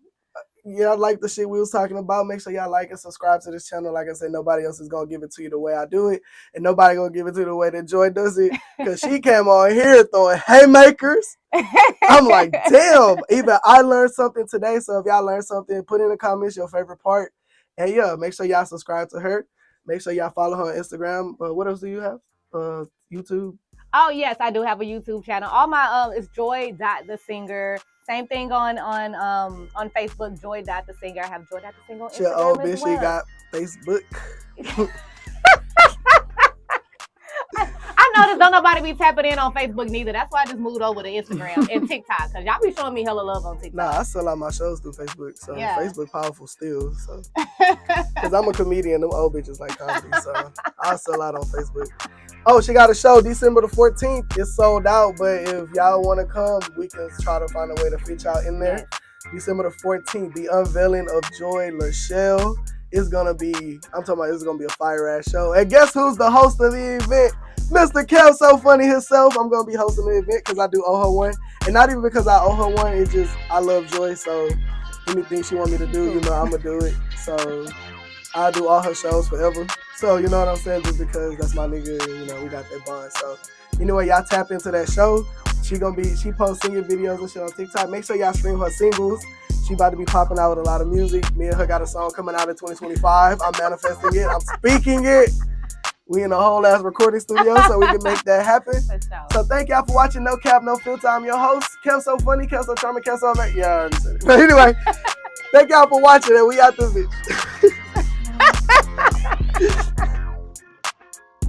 y'all like the shit we was talking about, make sure y'all like and subscribe to this channel. Like I said, nobody else is going to give it to you the way I do it. And nobody going to give it to you the way that Joy does it. Because she came on here throwing haymakers. I'm like, damn. Even I learned something today. So if y'all learned something, put in the comments your favorite part. And yeah, make sure y'all subscribe to her. Make sure y'all follow her on Instagram. What else do you have? YouTube? Oh, yes, I do have a YouTube channel. All my it's Joy.thesinger. Same thing on Facebook, Joy.thesinger. I have Joy.thesinger on Instagram. Your old as bitch, well. she got Facebook. I noticed don't nobody be tapping in on Facebook neither. That's why I just moved over to Instagram and TikTok, because y'all be showing me hella love on TikTok. Nah, I sell out my shows through Facebook, so Yeah. Facebook powerful still. So, because I'm a comedian, them old bitches like comedy, so I'll sell out on Facebook. Oh, she got a show December the 14th. It's sold out, but if y'all want to come, we can try to find a way to fit y'all in there. December the 14th, the unveiling of Joy Lachelle. It's gonna be, I'm talking about, it's gonna be a fire ass show. And guess who's the host of the event? Mr. KevSoFunny himself. I'm gonna be hosting the event because I do owe her one, and not even because I owe her one. It's just I love Joy, so anything she want me to do, you know, I'm gonna do it. So I'll do all her shows forever. So you know what I'm saying? Just because that's my nigga, and, you know, we got that bond. So anyway, y'all tap into that show. She posts singing videos and shit on TikTok. Make sure y'all stream her singles. She about to be popping out with a lot of music. Me and her got a song coming out in 2025. I'm manifesting it. I'm speaking it. We in a whole ass recording studio so we can make that happen. So thank y'all for watching No Cap, No Filter. I'm your host, KevSoFunny, KevSoCharming, KevSoAmazing. Yeah, I understand it. But anyway, thank y'all for watching and we out this bitch.